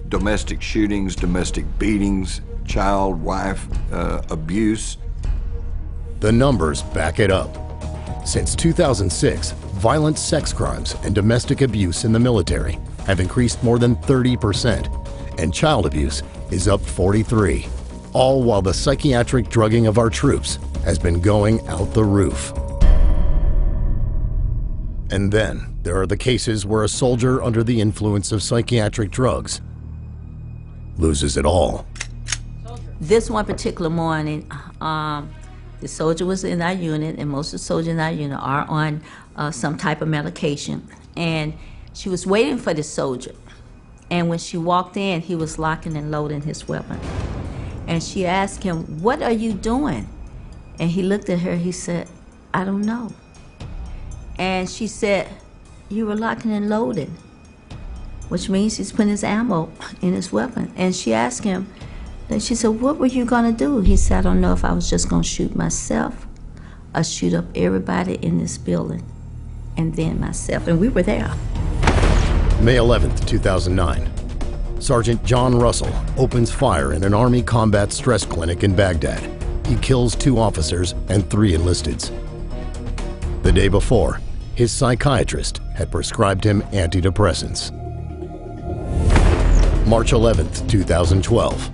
domestic shootings, domestic beatings, child, wife abuse. The numbers back it up. Since 2006, violent sex crimes and domestic abuse in the military have increased more than 30%, and child abuse is up 43%, all while the psychiatric drugging of our troops has been going out the roof. And then there are the cases where a soldier under the influence of psychiatric drugs loses it all. This one particular morning, the soldier was in our unit, and most of the soldiers in our unit are on some type of medication. And she was waiting for the soldier. And when she walked in, he was locking and loading his weapon. And she asked him, "What are you doing?" And he looked at her, he said, "I don't know." And she said, "You were locking and loading," which means he's putting his ammo in his weapon. And she asked him, then she said, "What were you gonna do?" He said, "I don't know if I was just gonna shoot myself or shoot up everybody in this building, and then myself." And we were there. May 11th, 2009. Sergeant John Russell opens fire in an Army combat stress clinic in Baghdad. He kills 2 officers and 3 enlisteds. The day before, his psychiatrist had prescribed him antidepressants. March 11th, 2012.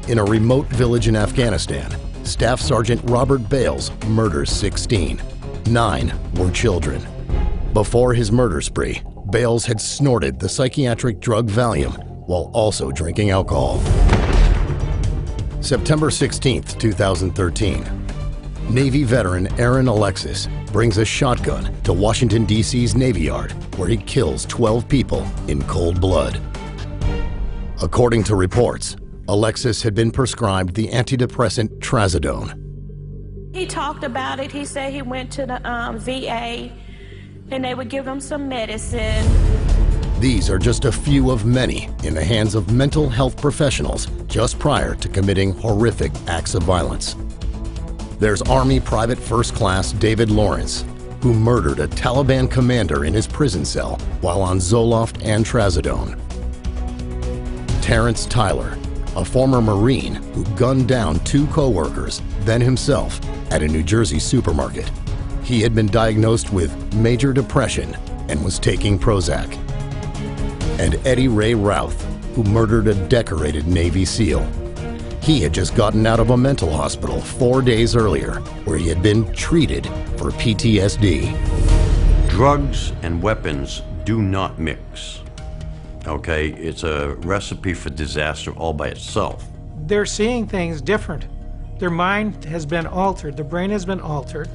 In a remote village in Afghanistan, Staff Sergeant Robert Bales murders 16. 9 were children. Before his murder spree, Bales had snorted the psychiatric drug Valium while also drinking alcohol. September 16th, 2013. Navy veteran Aaron Alexis brings a shotgun to Washington, D.C.'s Navy Yard, where he kills 12 people in cold blood. According to reports, Alexis had been prescribed the antidepressant Trazodone. He talked about it. He said he went to the VA and they would give him some medicine. These are just a few of many in the hands of mental health professionals just prior to committing horrific acts of violence. There's Army Private First Class David Lawrence, who murdered a Taliban commander in his prison cell while on Zoloft and Trazodone. Terrence Tyler, a former Marine who gunned down 2 co-workers, then himself, at a New Jersey supermarket. He had been diagnosed with major depression and was taking Prozac. And Eddie Ray Routh, who murdered a decorated Navy SEAL. He had just gotten out of a mental hospital 4 days earlier, where he had been treated for PTSD. Drugs and weapons do not mix. Okay, it's a recipe for disaster all by itself. They're seeing things different. Their mind has been altered, their brain has been altered.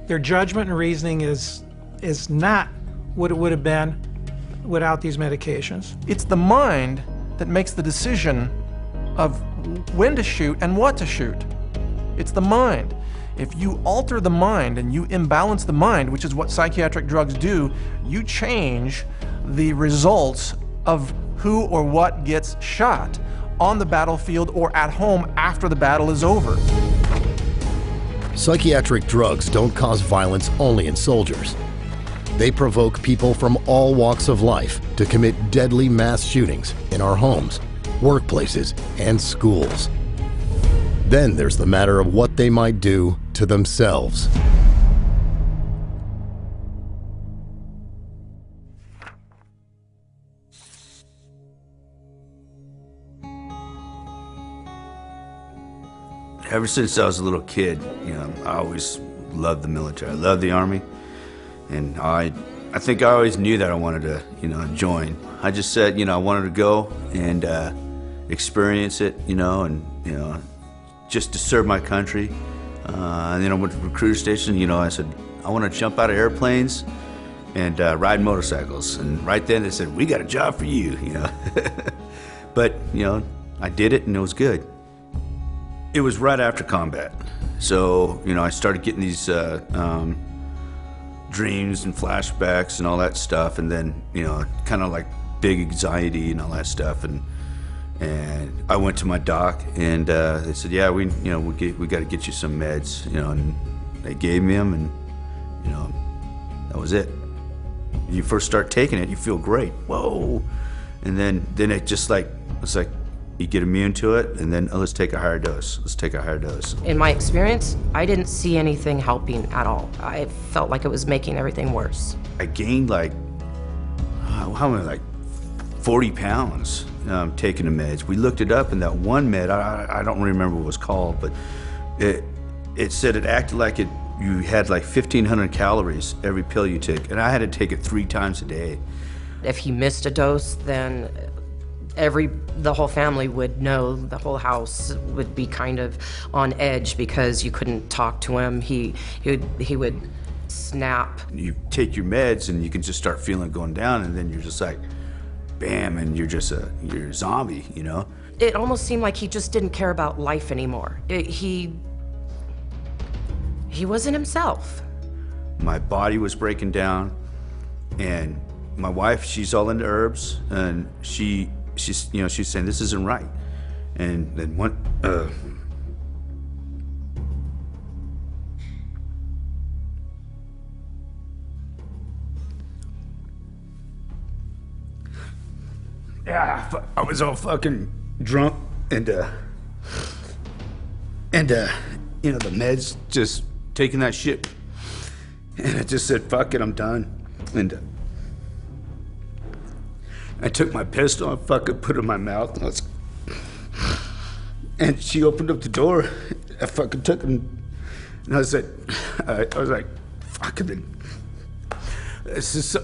Their judgment and reasoning is not what it would have been without these medications. It's the mind that makes the decision of when to shoot and what to shoot. It's the mind. If you alter the mind and you imbalance the mind, which is what psychiatric drugs do, you change the results of who or what gets shot on the battlefield or at home after the battle is over. Psychiatric drugs don't cause violence only in soldiers. They provoke people from all walks of life to commit deadly mass shootings in our homes, workplaces, and schools. Then there's the matter of what they might do to themselves. Ever since I was a little kid, I always loved the military. I loved the Army, and I think I always knew that I wanted to, join. I just said, I wanted to go and experience it, and just to serve my country. And then I went to the recruiter station. I said I want to jump out of airplanes and ride motorcycles. And right then they said, "We got a job for you," But I did it, and it was good. It was right after combat. So, I started getting these dreams and flashbacks and all that stuff, and then, kind of like big anxiety and all that stuff. And I went to my doc, and they said, yeah, we got to get you some meds, and they gave me them, and, that was it. You first start taking it, you feel great. Whoa. And then it just it's like you get immune to it, and then, let's take a higher dose. Let's take a higher dose. In my experience, I didn't see anything helping at all. I felt like it was making everything worse. I gained how many, 40 pounds taking the meds. We looked it up, and that one med, I don't remember what it was called, but it said it acted like you had 1,500 calories every pill you took, and I had to take it 3 times a day. If he missed a dose, then the whole family would know, the whole house would be kind of on edge because you couldn't talk to him. He would snap. You take your meds and you can just start feeling it going down, and then you're just like, bam, and you're a zombie, It almost seemed like he just didn't care about life anymore. He wasn't himself. My body was breaking down, and my wife, she's all into herbs, and she's saying this isn't right. And then I was all fucking drunk, and the meds, just taking that shit, and I just said, fuck it, I'm done. And I took my pistol and fucking put it in my mouth, and she opened up the door. I fucking took it, and I was like, fucking, I said,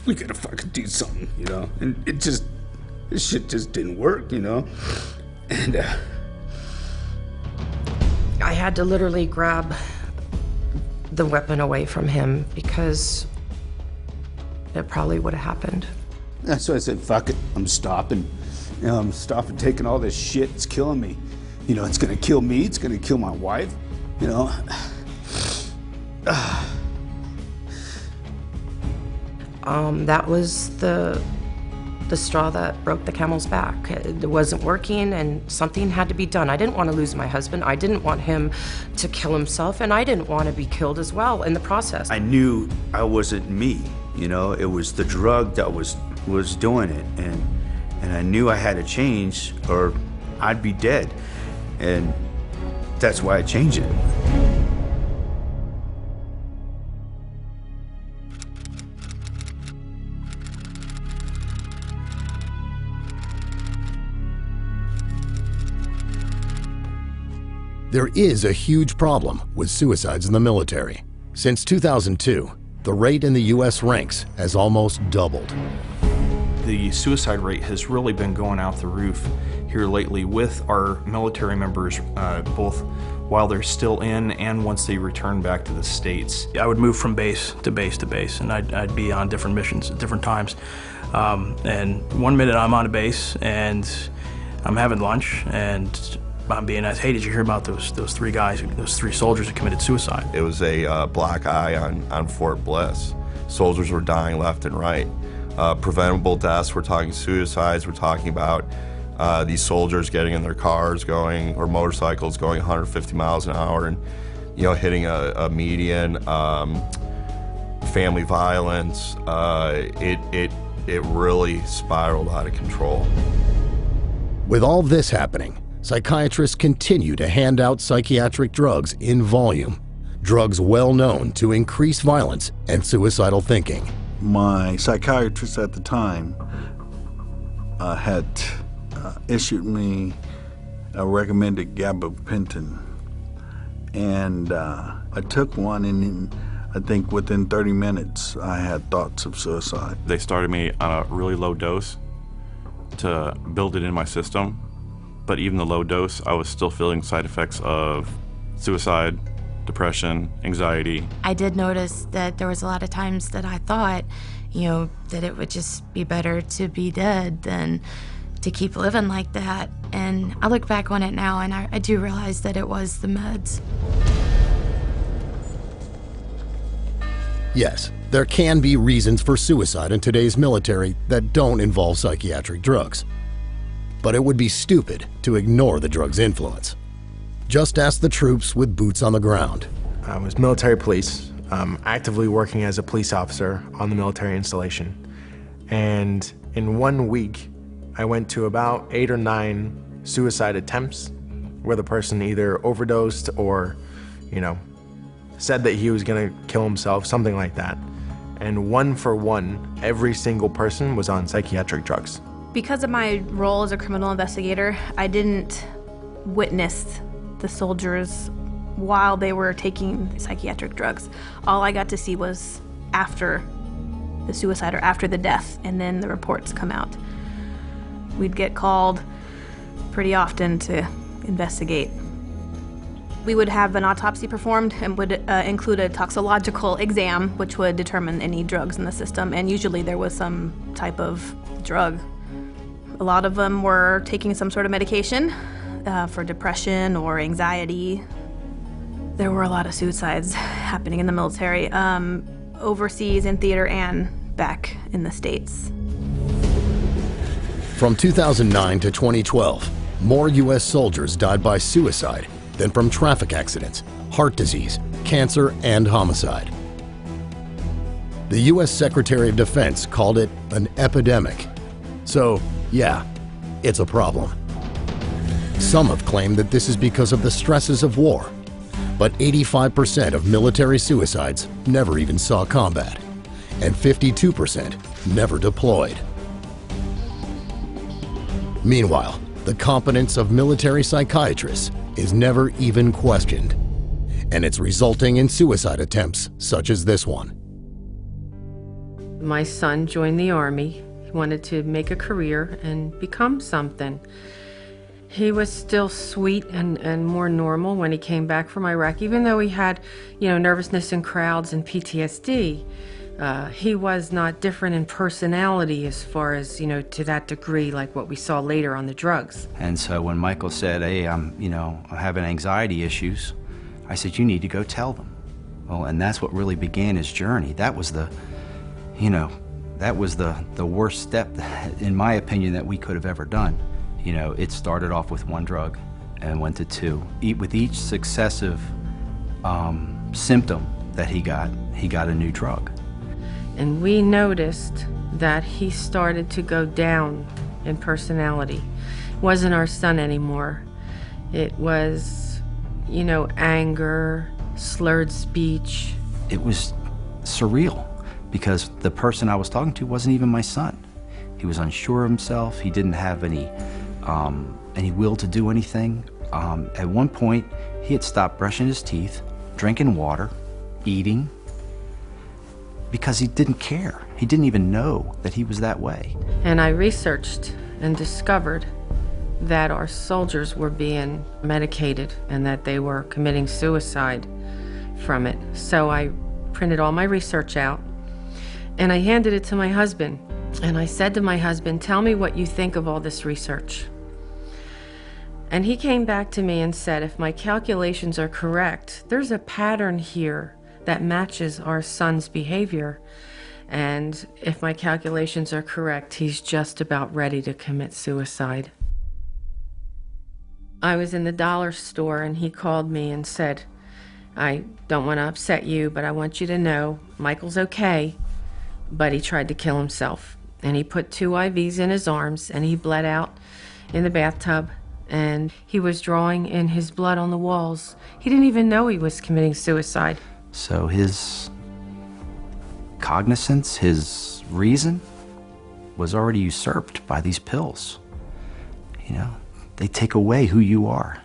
we gotta fucking do something, and this shit just didn't work, and I had to literally grab the weapon away from him because it probably would have happened. That's why I said, fuck it, I'm stopping. I'm stopping taking all this shit. It's killing me. It's gonna kill me. It's gonna kill my wife. That was the straw that broke the camel's back. It wasn't working, and something had to be done. I didn't want to lose my husband. I didn't want him to kill himself, and I didn't want to be killed as well in the process. I knew I wasn't me. It was the drug that was doing it, and I knew I had to change or I'd be dead, and that's why I changed it. There is a huge problem with suicides in the military. Since 2002, the rate in the U.S. ranks has almost doubled. The suicide rate has really been going out the roof here lately with our military members, both while they're still in and once they return back to the States. I would move from base to base to base, and I'd be on different missions at different times. And one minute I'm on a base and I'm having lunch, and I'm being asked, hey, did you hear about those 3 guys, those 3 soldiers who committed suicide? It was a black eye on Fort Bliss. Soldiers were dying left and right. Preventable deaths, we're talking suicides, we're talking about these soldiers getting in their cars or motorcycles going 150 miles an hour and, hitting a median, family violence. It really spiraled out of control. With all this happening, psychiatrists continue to hand out psychiatric drugs in volume, drugs well known to increase violence and suicidal thinking. My psychiatrist at the time had issued me a recommended gabapentin, and I took one, and I think within 30 minutes I had thoughts of suicide. They started me on a really low dose to build it in my system. But even the low dose, I was still feeling side effects of suicide, depression, anxiety. I did notice that there was a lot of times that I thought, that it would just be better to be dead than to keep living like that. And I look back on it now, and I do realize that it was the meds. Yes, There can be reasons for suicide in today's military that don't involve psychiatric drugs. But it would be stupid to ignore the drug's influence. Just ask the troops with boots on the ground. I was military police, actively working as a police officer on the military installation. And in 1 week, I went to about 8 or 9 suicide attempts where the person either overdosed or, said that he was gonna kill himself, something like that. And 1 for 1, every single person was on psychiatric drugs. Because of my role as a criminal investigator, I didn't witness the soldiers while they were taking psychiatric drugs. All I got to see was after the suicide or after the death, and then the reports come out. We'd get called pretty often to investigate. We would have an autopsy performed and would include a toxicological exam, which would determine any drugs in the system, and usually there was some type of drug. A lot of them were taking some sort of medication for depression or anxiety. There were a lot of suicides happening in the military, overseas in theater and back in the States. From 2009 to 2012, more U.S. soldiers died by suicide than from traffic accidents, heart disease, cancer, and homicide. The U.S. Secretary of Defense called it an epidemic. So, yeah, it's a problem. Some have claimed that this is because of the stresses of war, but 85% of military suicides never even saw combat, and 52% never deployed. Meanwhile, the competence of military psychiatrists is never even questioned, and it's resulting in suicide attempts such as this one. My son joined the Army. He wanted to make a career and become something. He was still sweet and more normal when he came back from Iraq, even though he had, nervousness in crowds and PTSD. He was not different in personality as far as, to that degree like what we saw later on the drugs. And so when Michael said, hey, I'm having anxiety issues, I said, you need to go tell them. Well, and that's what really began his journey. That was the worst step, in my opinion, that we could have ever done. It started off with 1 drug and went to 2. With each successive symptom that he got a new drug. And we noticed that he started to go down in personality. It wasn't our son anymore. It was, anger, slurred speech. It was surreal because the person I was talking to wasn't even my son. He was unsure of himself. He didn't have any will to do anything. At one point, he had stopped brushing his teeth, drinking water, eating, because he didn't care. He didn't even know that he was that way. And I researched and discovered that our soldiers were being medicated and that they were committing suicide from it. So I printed all my research out and I handed it to my husband. And I said to my husband, tell me what you think of all this research. And he came back to me and said, if my calculations are correct, there's a pattern here that matches our son's behavior. And if my calculations are correct, he's just about ready to commit suicide. I was in the dollar store and he called me and said, I don't want to upset you, but I want you to know Michael's okay, but he tried to kill himself. And he put 2 IVs in his arms and he bled out in the bathtub and he was drawing in his blood on the walls. He didn't even know he was committing suicide. So his cognizance, his reason, was already usurped by these pills. They take away who you are.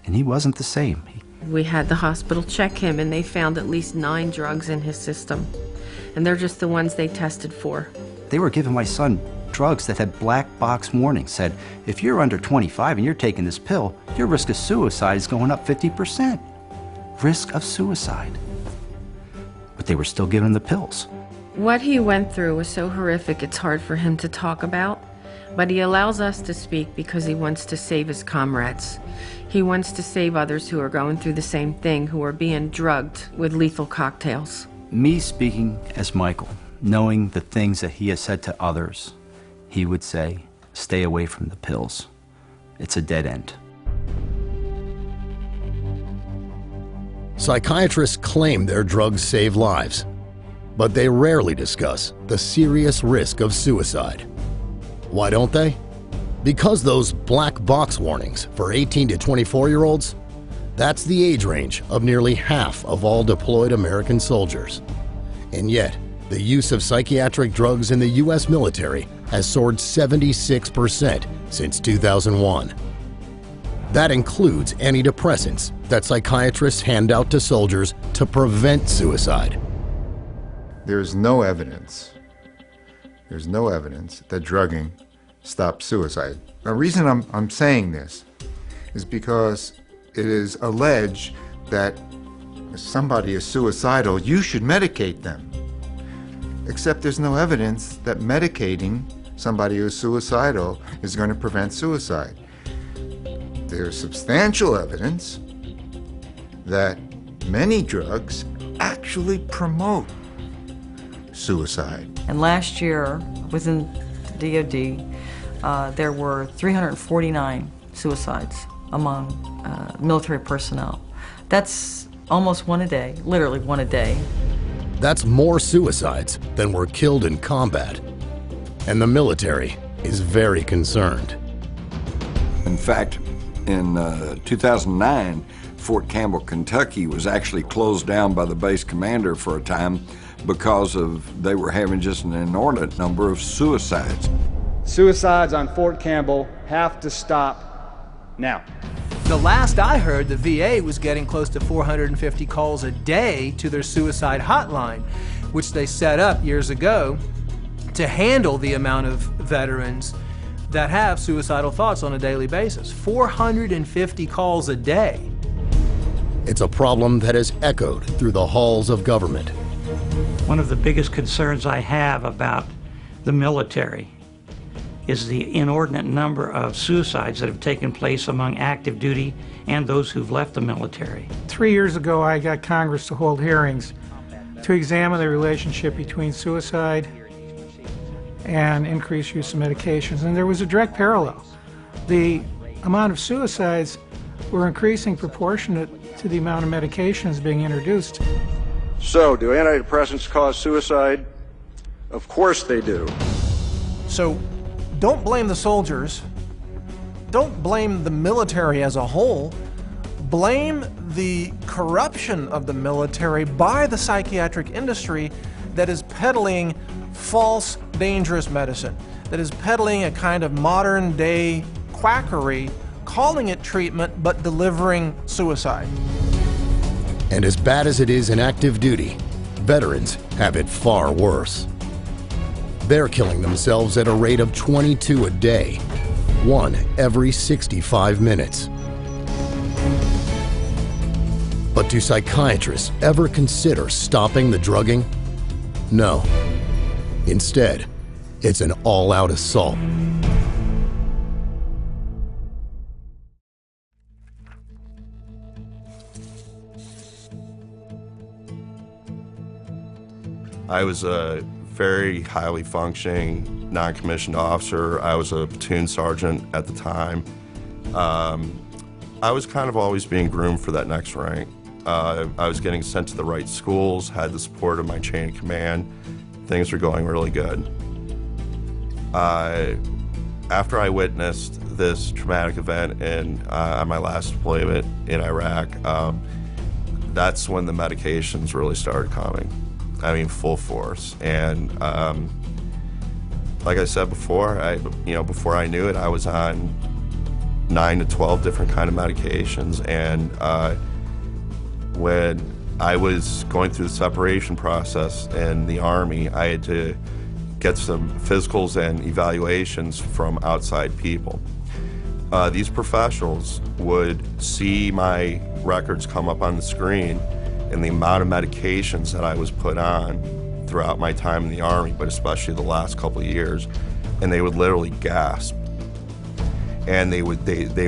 And he wasn't the same. We had the hospital check him and they found at least 9 drugs in his system. And they're just the ones they tested for. They were giving my son drugs that had black box warnings, said, if you're under 25 and you're taking this pill, your risk of suicide is going up 50%. Risk of suicide. But they were still giving him the pills. What he went through was so horrific it's hard for him to talk about, but he allows us to speak because he wants to save his comrades. He wants to save others who are going through the same thing, who are being drugged with lethal cocktails. Me speaking as Michael, knowing the things that he has said to others, he would say, stay away from the pills. It's a dead end. Psychiatrists claim their drugs save lives, but they rarely discuss the serious risk of suicide. Why don't they? Because those black box warnings for 18 to 24-year-olds, that's the age range of nearly half of all deployed American soldiers. And yet, the use of psychiatric drugs in the U.S. military has soared 76% since 2001. That includes antidepressants that psychiatrists hand out to soldiers to prevent suicide. There's no evidence that drugging stops suicide. The reason I'm saying this is because it is alleged that if somebody is suicidal, you should medicate them. Except there's no evidence that medicating somebody who's suicidal is going to prevent suicide. There's substantial evidence that many drugs actually promote suicide. And last year, within the DoD, there were 349 suicides among military personnel. That's almost one a day, literally one a day. That's more suicides than were killed in combat. And the military is very concerned. In fact, in 2009, Fort Campbell, Kentucky was actually closed down by the base commander for a time because they were having just an inordinate number of suicides. Suicides on Fort Campbell have to stop now. The last I heard, the VA was getting close to 450 calls a day to their suicide hotline, which they set up years ago to handle the amount of veterans that have suicidal thoughts on a daily basis. 450 calls a day. It's a problem that has echoed through the halls of government. One of the biggest concerns I have about the military is the inordinate number of suicides that have taken place among active duty and those who've left the military. 3 years ago, I got Congress to hold hearings to examine the relationship between suicide and increased use of medications, and there was a direct parallel. The amount of suicides were increasing proportionate to the amount of medications being introduced. So, do antidepressants cause suicide? Of course they do. So, don't blame the soldiers. Don't blame the military as a whole. Blame the corruption of the military by the psychiatric industry that is peddling false, dangerous medicine, that is peddling a kind of modern-day quackery, calling it treatment, but delivering suicide. And as bad as it is in active duty, veterans have it far worse. They're killing themselves at a rate of 22 a day, one every 65 minutes. But do psychiatrists ever consider stopping the drugging? No. Instead, it's an all-out assault. I was a very highly functioning non-commissioned officer. I was a platoon sergeant at the time. I was kind of always being groomed for that next rank. I was getting sent to the right schools, had the support of my chain of command. Things were going really good. After I witnessed this traumatic event on my last deployment in Iraq, that's when the medications really started coming. I mean, full force. And like I said before, before I knew it, I was on 9 to 12 different kind of medications. And when I was going through the separation process in the Army, I had to get some physicals and evaluations from outside people. These professionals would see my records come up on the screen and the amount of medications that I was put on throughout my time in the Army, but especially the last couple of years, and they would literally gasp. And they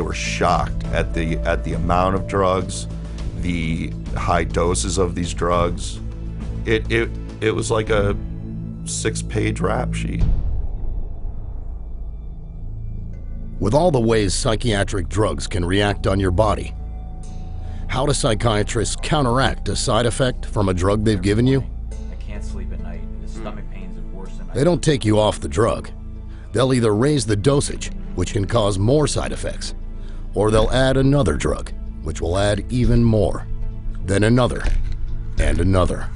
were shocked at the amount of drugs, the high doses of these drugs, It was like a 6-page rap sheet. With all the ways psychiatric drugs can react on your body, how do psychiatrists counteract a side effect from a drug they've given you? I can't sleep at night. The stomach pains are worse than They don't take you off the drug. They'll either raise the dosage, which can cause more side effects, or they'll add another drug, which will add even more, then another, and another.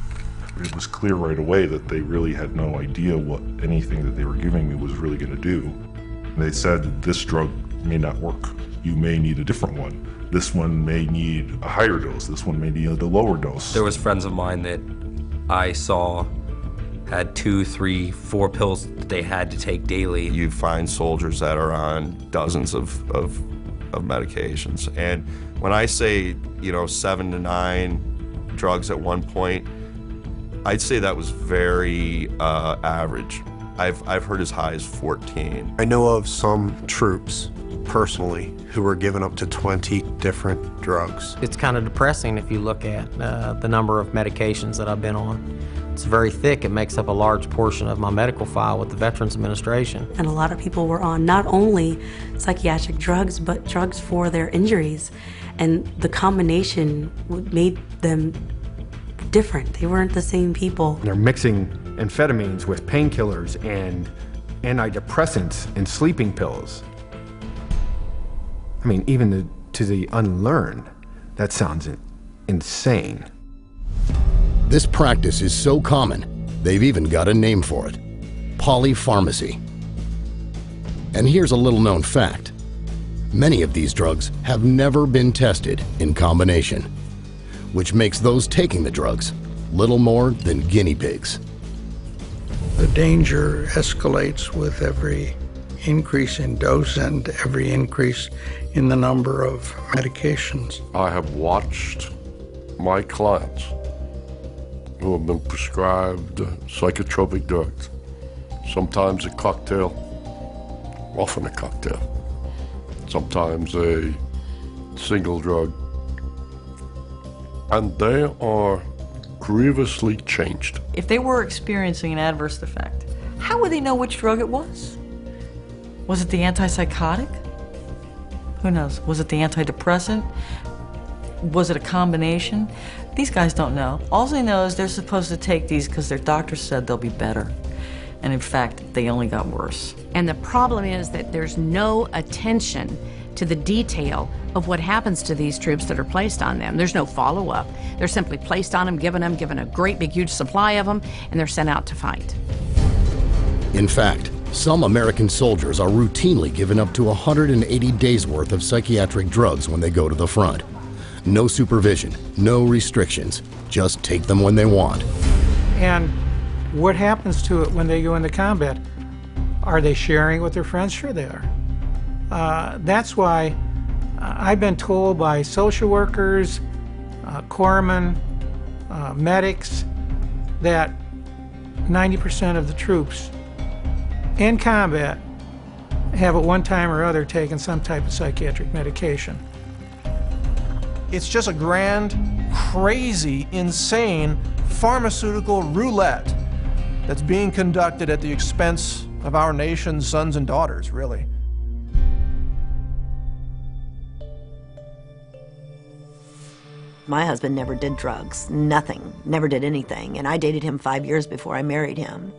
It was clear right away that they really had no idea what anything that they were giving me was really going to do. And they said that this drug may not work. You may need a different one. This one may need a higher dose. This one may need a lower dose. There was friends of mine that I saw had 2, 3, 4 pills that they had to take daily. You find soldiers that are on dozens of medications. And when I say, 7 to 9 drugs at one point, I'd say that was very average. I've heard as high as 14. I know of some troops, personally, who were given up to 20 different drugs. It's kind of depressing if you look at the number of medications that I've been on. It's very thick. It makes up a large portion of my medical file with the Veterans Administration. And a lot of people were on not only psychiatric drugs, but drugs for their injuries. And the combination made them different. They weren't the same people. They're mixing amphetamines with painkillers and antidepressants and sleeping pills. I mean, even to the unlearned, that sounds insane. This practice is so common, they've even got a name for it: polypharmacy. And here's a little known fact. Many of these drugs have never been tested in combination, which makes those taking the drugs little more than guinea pigs. The danger escalates with every increase in dose and every increase in the number of medications. I have watched my clients who have been prescribed psychotropic drugs, sometimes a cocktail, often a cocktail, sometimes a single drug, and they are grievously changed. If they were experiencing an adverse effect, how would they know which drug it was? Was it the antipsychotic? Who knows? Was it the antidepressant? Was it a combination? These guys don't know. All they know is they're supposed to take these because their doctor said they'll be better. And in fact, they only got worse. And the problem is that there's no attention to the detail of what happens to these troops that are placed on them. There's no follow-up. They're simply placed on them, given a great big huge supply of them, and they're sent out to fight. In fact, some American soldiers are routinely given up to 180 days worth of psychiatric drugs when they go to the front. No supervision, no restrictions, just take them when they want. And what happens to it when they go into combat? Are they sharing with their friends? Sure they are. That's why I've been told by social workers, corpsmen, medics, that 90% of the troops in combat have at one time or other taken some type of psychiatric medication. It's just a grand, crazy, insane pharmaceutical roulette that's being conducted at the expense of our nation's sons and daughters, really. My husband never did drugs, nothing, never did anything. And I dated him 5 years before I married him.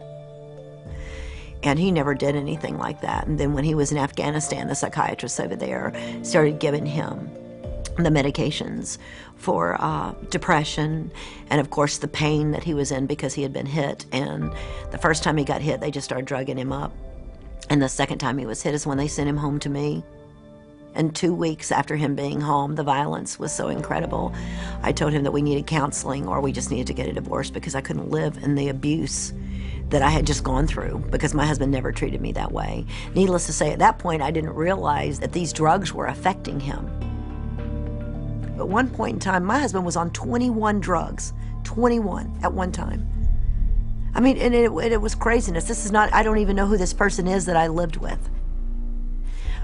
And he never did anything like that. And then when he was in Afghanistan, the psychiatrist over there started giving him the medications for depression and, of course, the pain that he was in because he had been hit. And the first time he got hit, they just started drugging him up. And the second time he was hit is when they sent him home to me. And 2 weeks after him being home, the violence was so incredible. I told him that we needed counseling or we just needed to get a divorce because I couldn't live in the abuse that I had just gone through because my husband never treated me that way. Needless to say, at that point, I didn't realize that these drugs were affecting him. At one point in time, my husband was on 21 drugs, 21 at one time. I mean, and it was craziness. This is not, I don't even know who this person is that I lived with.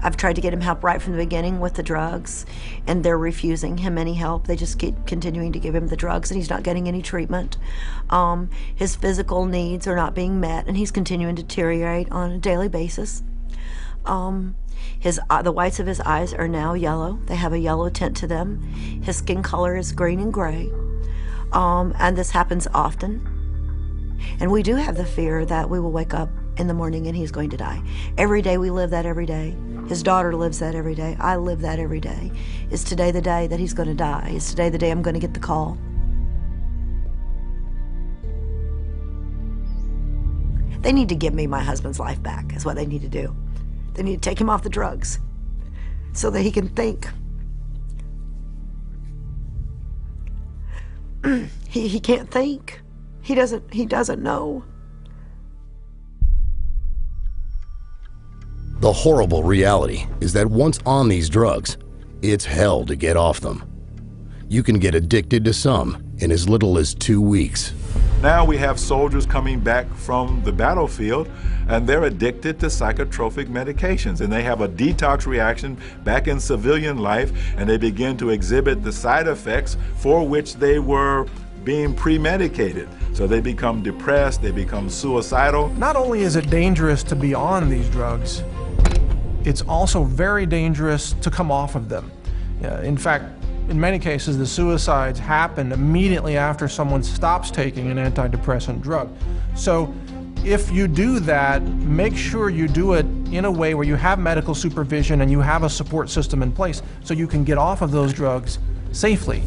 I've tried to get him help right from the beginning with the drugs, and they're refusing him any help. They just keep continuing to give him the drugs, and he's not getting any treatment. His physical needs are not being met, and he's continuing to deteriorate on a daily basis. The whites of his eyes are now yellow. They have a yellow tint to them. His skin color is green and gray, and this happens often. And we do have the fear that we will wake up in the morning and he's going to die. Every day we live that every day. His daughter lives that every day. I live that every day. Is today the day that he's going to die? Is today the day I'm going to get the call? They need to give me my husband's life back, is what they need to do. They need to take him off the drugs so that he can think. He can't think. He doesn't know. The horrible reality is that once on these drugs, it's hell to get off them. You can get addicted to some in as little as 2 weeks. Now we have soldiers coming back from the battlefield and they're addicted to psychotropic medications, and they have a detox reaction back in civilian life, and they begin to exhibit the side effects for which they were being pre-medicated. So they become depressed, they become suicidal. Not only is it dangerous to be on these drugs, it's also very dangerous to come off of them. In fact, in many cases, the suicides happen immediately after someone stops taking an antidepressant drug. So if you do that, make sure you do it in a way where you have medical supervision and you have a support system in place so you can get off of those drugs safely.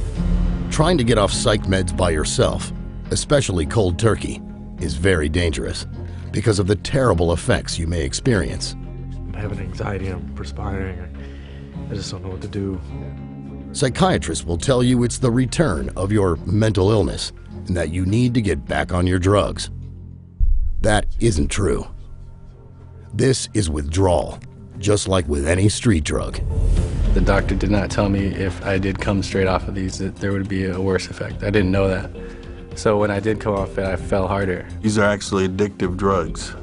Trying to get off psych meds by yourself, especially cold turkey, is very dangerous because of the terrible effects you may experience. I'm having anxiety, I'm perspiring, I just don't know what to do. Psychiatrists will tell you it's the return of your mental illness and that you need to get back on your drugs. That isn't true. This is withdrawal, just like with any street drug. The doctor did not tell me if I did come straight off of these that there would be a worse effect. I didn't know that. So when I did come off it, I fell harder. These are actually addictive drugs,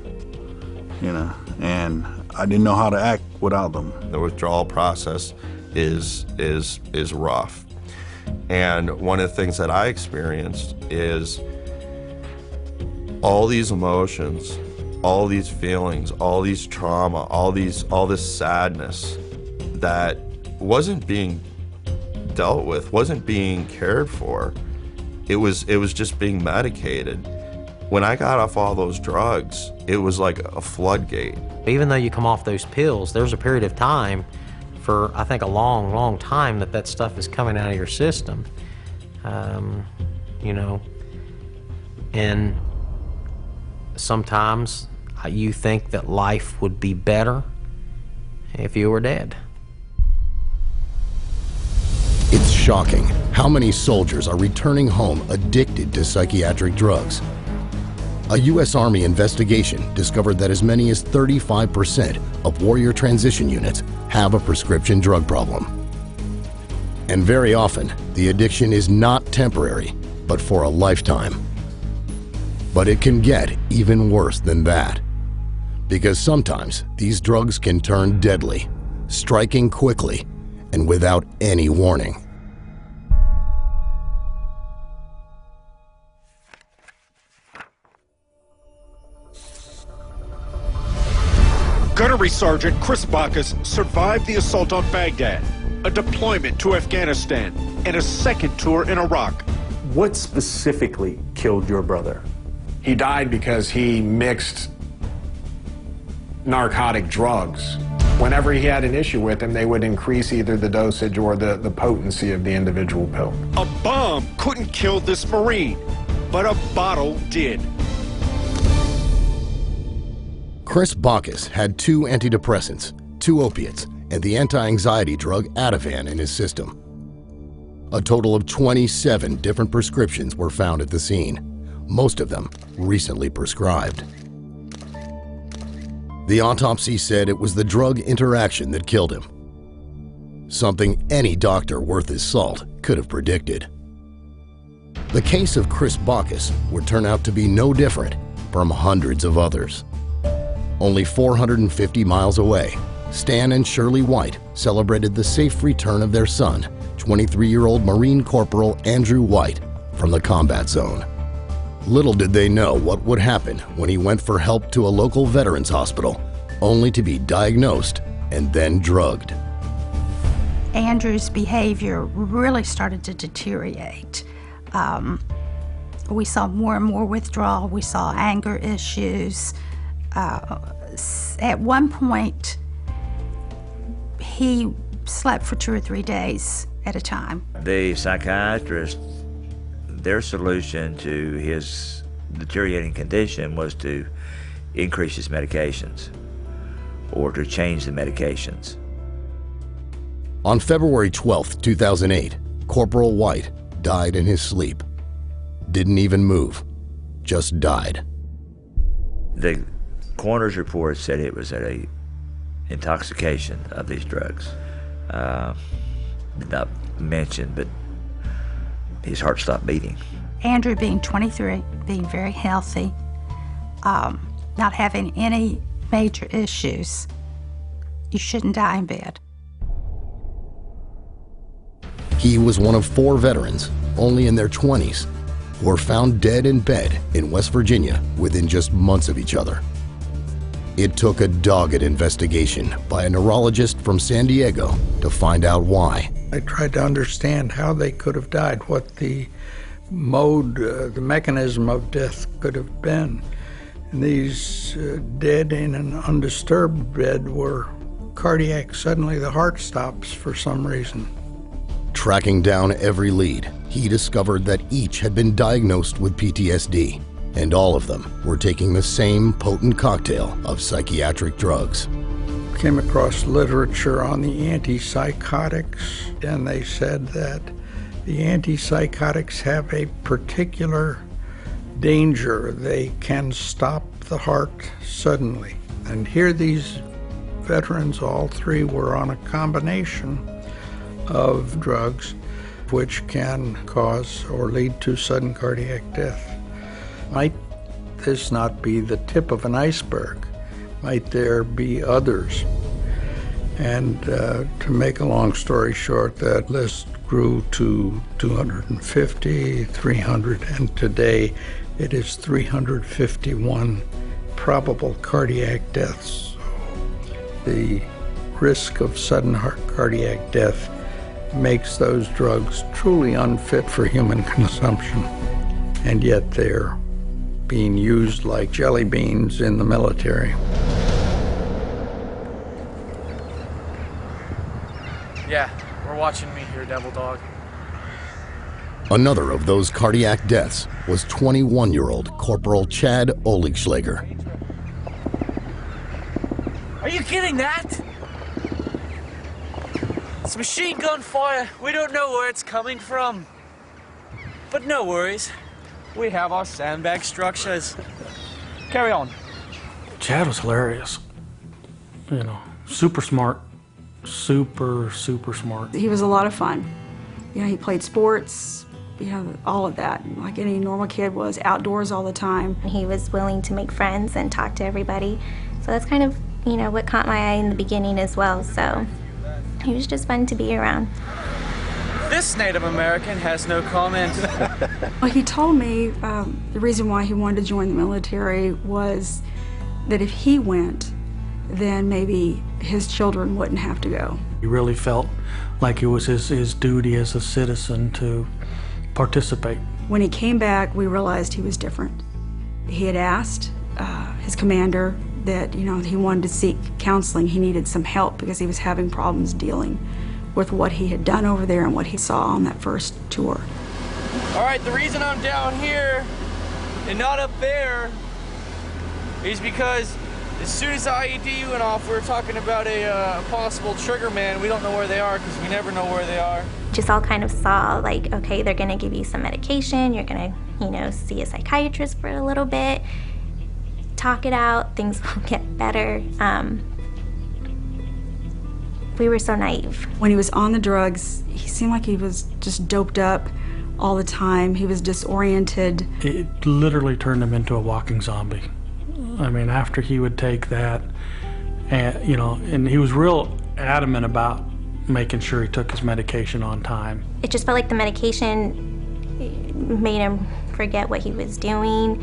you know, and I didn't know how to act without them. The withdrawal process is rough. And one of the things that I experienced is all these emotions, all these feelings, all these trauma, all this sadness that wasn't being dealt with, wasn't being cared for. It was just being medicated. When I got off all those drugs, it was like a floodgate. Even though you come off those pills, there's a period of time for, I think, a long, long time that stuff is coming out of your system. You know, and sometimes you think that life would be better if you were dead. It's shocking how many soldiers are returning home addicted to psychiatric drugs. A U.S. Army investigation discovered that as many as 35% of warrior transition units have a prescription drug problem. And very often, the addiction is not temporary, but for a lifetime. But it can get even worse than that, because sometimes these drugs can turn deadly, striking quickly and without any warning. Gunnery Sergeant Chris Bacchus survived the assault on Baghdad, a deployment to Afghanistan, and a second tour in Iraq. What specifically killed your brother? He died because he mixed narcotic drugs. Whenever he had an issue with them, they would increase either the dosage or the potency of the individual pill. A bomb couldn't kill this Marine, but a bottle did. Chris Bacchus had 2 antidepressants, 2 opiates, and the anti-anxiety drug Ativan in his system. A total of 27 different prescriptions were found at the scene, most of them recently prescribed. The autopsy said it was the drug interaction that killed him, something any doctor worth his salt could have predicted. The case of Chris Bacchus would turn out to be no different from hundreds of others. Only 450 miles away, Stan and Shirley White celebrated the safe return of their son, 23-year-old Marine Corporal Andrew White, from the combat zone. Little did they know what would happen when he went for help to a local veterans hospital, only to be diagnosed and then drugged. Andrew's behavior really started to deteriorate. We saw more and more withdrawal. We saw anger issues. At one point, he slept for 2 or 3 days at a time. The psychiatrist, their solution to his deteriorating condition was to increase his medications or to change the medications. On February 12, 2008, Corporal White died in his sleep. Didn't even move, just died. The coroner's report said it was an intoxication of these drugs. Did not mention, but his heart stopped beating. Andrew being 23, being very healthy, not having any major issues, you shouldn't die in bed. He was one of 4 veterans, only in their 20s, who were found dead in bed in West Virginia within just months of each other. It took a dogged investigation by a neurologist from San Diego to find out why. I tried to understand how they could have died, what the mode, the mechanism of death could have been. And these dead in an undisturbed bed were cardiac. Suddenly the heart stops for some reason. Tracking down every lead, he discovered that each had been diagnosed with PTSD, and all of them were taking the same potent cocktail of psychiatric drugs. Came across literature on the antipsychotics, and they said that the antipsychotics have a particular danger. They can stop the heart suddenly. And here these veterans, all 3 were on a combination of drugs which can cause or lead to sudden cardiac death. Might this not be the tip of an iceberg? Might there be others? And to make a long story short, that list grew to 250, 300, and today it is 351 probable cardiac deaths. The risk of sudden cardiac death makes those drugs truly unfit for human consumption, and yet they're being used like jelly beans in the military. Yeah, we're watching me here, Devil Dog. Another of those cardiac deaths was 21-year-old Corporal Chad Oligschlager. Are you getting that? It's machine gun fire. We don't know where it's coming from. But no worries. We have our sandbag structures. Carry on. Chad was hilarious. You know, super smart. Super smart. He was a lot of fun. You know, he played sports, all of that, like any normal kid was, outdoors all the time. He was willing to make friends and talk to everybody. So that's kind of, what caught my eye in the beginning as well. So he was just fun to be around. This Native American has no comment. Well, he told me the reason why he wanted to join the military was that if he went, then maybe his children wouldn't have to go. He really felt like it was his duty as a citizen to participate. When he came back, we realized he was different. He had asked his commander that, he wanted to seek counseling. He needed some help because he was having problems dealing with what he had done over there and what he saw on that first tour. All right, the reason I'm down here and not up there is because as soon as the IED went off, we were talking about a possible trigger man. We don't know where they are because we never know where they are. Just all kind of saw like, okay, they're gonna give you some medication. You're gonna, see a psychiatrist for a little bit, talk it out, things will get better. We were so naive. When he was on the drugs, he seemed like he was just doped up all the time. He was disoriented. It literally turned him into a walking zombie. I mean, after he would take that, And, you know, and he was real adamant about making sure he took his medication on time. It just felt like the medication made him forget what he was doing,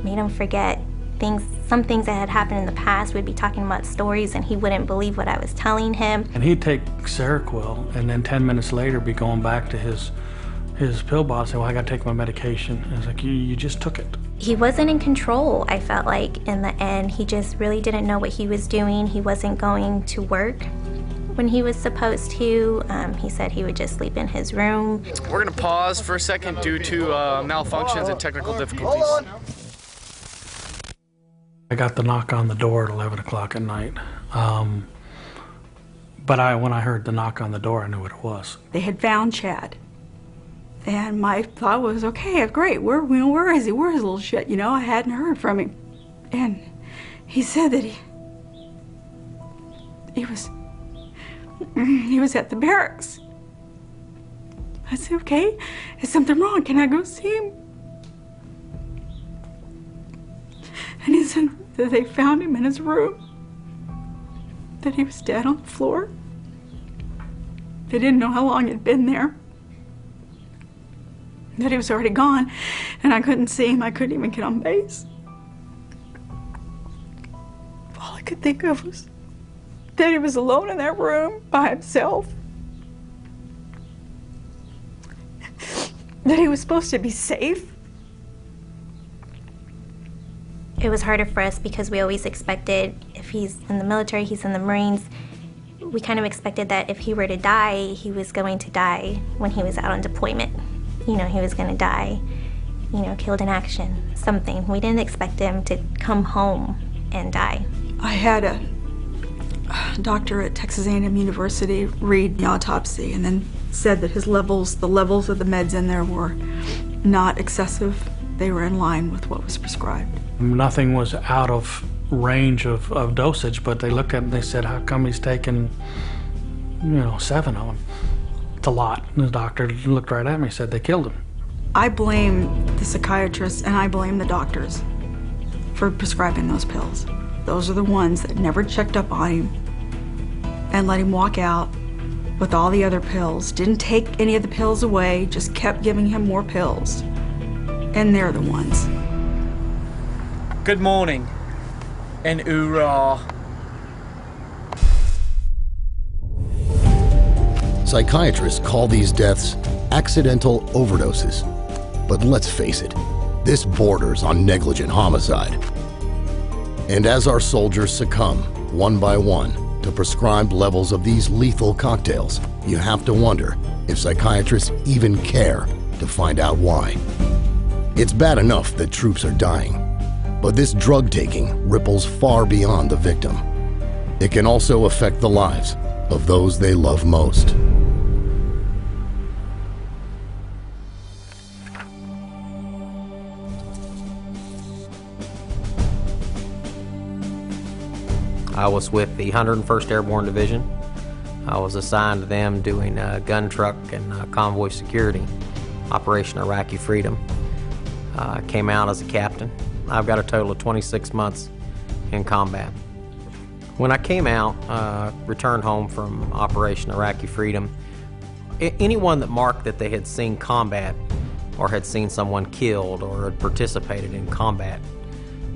made him forget some things that had happened in the past. We'd be talking about stories and he wouldn't believe what I was telling him. And he'd take Seroquel and then 10 minutes later be going back to his pill bottle and say, well, I gotta take my medication. And it's like, you just took it. He wasn't in control, I felt like, in the end. He just really didn't know what he was doing. He wasn't going to work when he was supposed to. He said he would just sleep in his room. We're gonna pause for a second due to malfunctions and technical difficulties. I got the knock on the door at 11 o'clock at night. But when I heard the knock on the door, I knew what it was. They had found Chad. And my thought was, okay, great, where is he? Where's his little shit? You know, I hadn't heard from him. And he said that he was at the barracks. I said, okay, is something wrong? Can I go see him? And he said that they found him in his room, that he was dead on the floor. They didn't know how long he'd been there, that he was already gone, and I couldn't see him. I couldn't even get on base. All I could think of was that he was alone in that room by himself, that he was supposed to be safe. It was harder for us because we always expected, if he's in the military, he's in the Marines, we kind of expected that if he were to die, he was going to die when he was out on deployment. You know, he was going to die, you know, killed in action, something. We didn't expect him to come home and die. I had a doctor at Texas A&M University read the autopsy and then said that the levels of the meds in there were not excessive. They were in line with what was prescribed. Nothing was out of range of dosage, but they looked at it and they said, how come he's taking, 7 of them? It's a lot. And the doctor looked right at me and said, they killed him. I blame the psychiatrists and I blame the doctors for prescribing those pills. Those are the ones that never checked up on him and let him walk out with all the other pills. Didn't take any of the pills away, just kept giving him more pills. And they're the ones. Good morning, and hoorah. Psychiatrists call these deaths accidental overdoses. But let's face it, this borders on negligent homicide. And as our soldiers succumb, one by one, to prescribed levels of these lethal cocktails, you have to wonder if psychiatrists even care to find out why. It's bad enough that troops are dying, but this drug taking ripples far beyond the victim. It can also affect the lives of those they love most. I was with the 101st Airborne Division. I was assigned to them doing gun truck and convoy security, Operation Iraqi Freedom. Came out as a captain. I've got a total of 26 months in combat. When I came out, returned home from Operation Iraqi Freedom, anyone that marked that they had seen combat or had seen someone killed or had participated in combat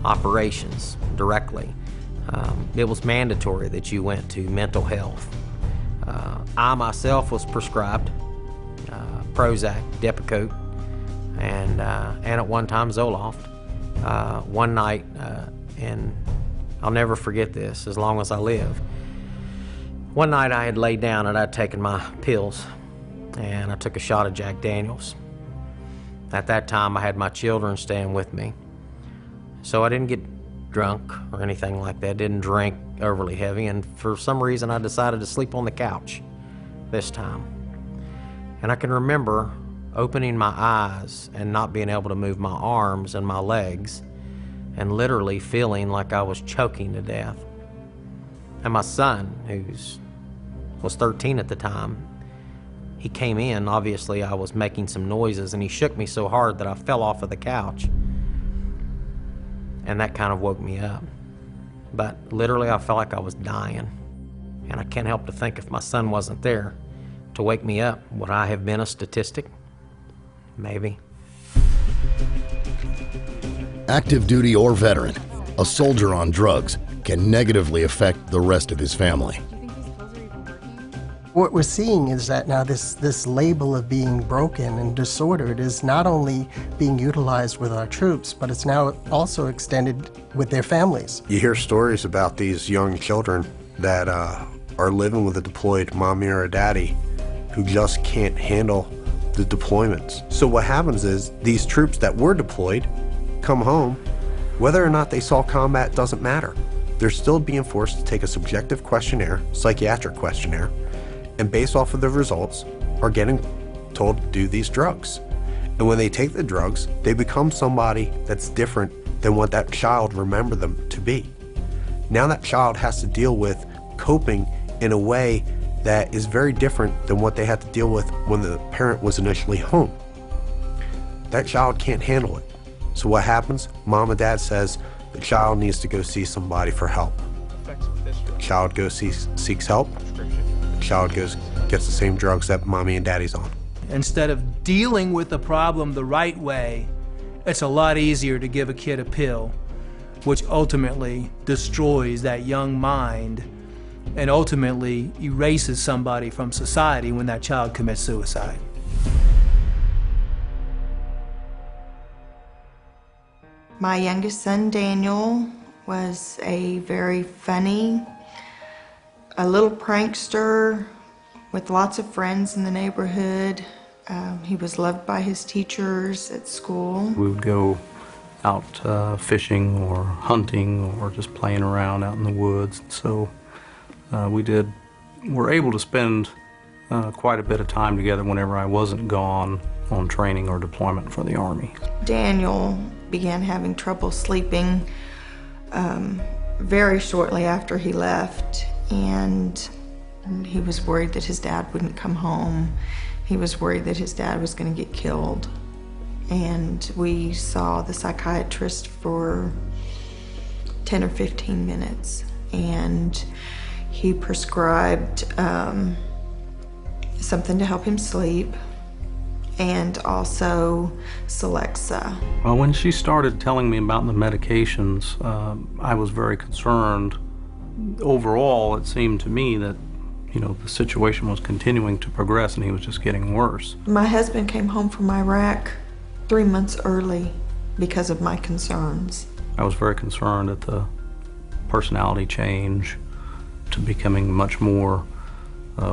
operations directly, it was mandatory that you went to mental health. I myself was prescribed Prozac, Depakote, and at one time Zoloft. One night, and I'll never forget this as long as I live. One night I had laid down and I'd taken my pills, and I took a shot of Jack Daniels. At that time I had my children staying with me, so I didn't get drunk or anything like that, didn't drink overly heavy, and for some reason I decided to sleep on the couch this time. And I can remember opening my eyes and not being able to move my arms and my legs, and literally feeling like I was choking to death. And my son, who was 13 at the time, he came in. Obviously I was making some noises, and he shook me so hard that I fell off of the couch. And that kind of woke me up. but literally I felt like I was dying. And I can't help to think if my son wasn't there to wake me up, would I have been a statistic? Maybe. Active duty or veteran, a soldier on drugs can negatively affect the rest of his family. What we're seeing is that now this label of being broken and disordered is not only being utilized with our troops, but it's now also extended with their families. You hear stories about these young children that are living with a deployed mommy or a daddy who just can't handle the deployments. So what happens is these troops that were deployed come home, whether or not they saw combat doesn't matter. They're still being forced to take a subjective questionnaire, psychiatric questionnaire, and based off of the results are getting told to do these drugs. And when they take the drugs, they become somebody that's different than what that child remembered them to be. Now that child has to deal with coping in a way that is very different than what they had to deal with when the parent was initially home. That child can't handle it. So what happens? Mom and dad says the child needs to go see somebody for help. The child goes seeks help. The child gets the same drugs that mommy and daddy's on. Instead of dealing with the problem the right way, it's a lot easier to give a kid a pill, which ultimately destroys that young mind and ultimately erases somebody from society when that child commits suicide. My youngest son, Daniel, was a very funny, a little prankster with lots of friends in the neighborhood. He was loved by his teachers at school. We would go out fishing or hunting or just playing around out in the woods. So we're able to spend quite a bit of time together whenever I wasn't gone on training or deployment for the Army. Daniel began having trouble sleeping very shortly after he left, and he was worried that his dad wouldn't come home. He was worried that his dad was going to get killed. And we saw the psychiatrist for 10 or 15 minutes, and he prescribed something to help him sleep, and also Celexa. Well, when she started telling me about the medications, I was very concerned. Overall, it seemed to me that, the situation was continuing to progress and he was just getting worse. My husband came home from Iraq 3 months early because of my concerns. I was very concerned at the personality change to becoming much more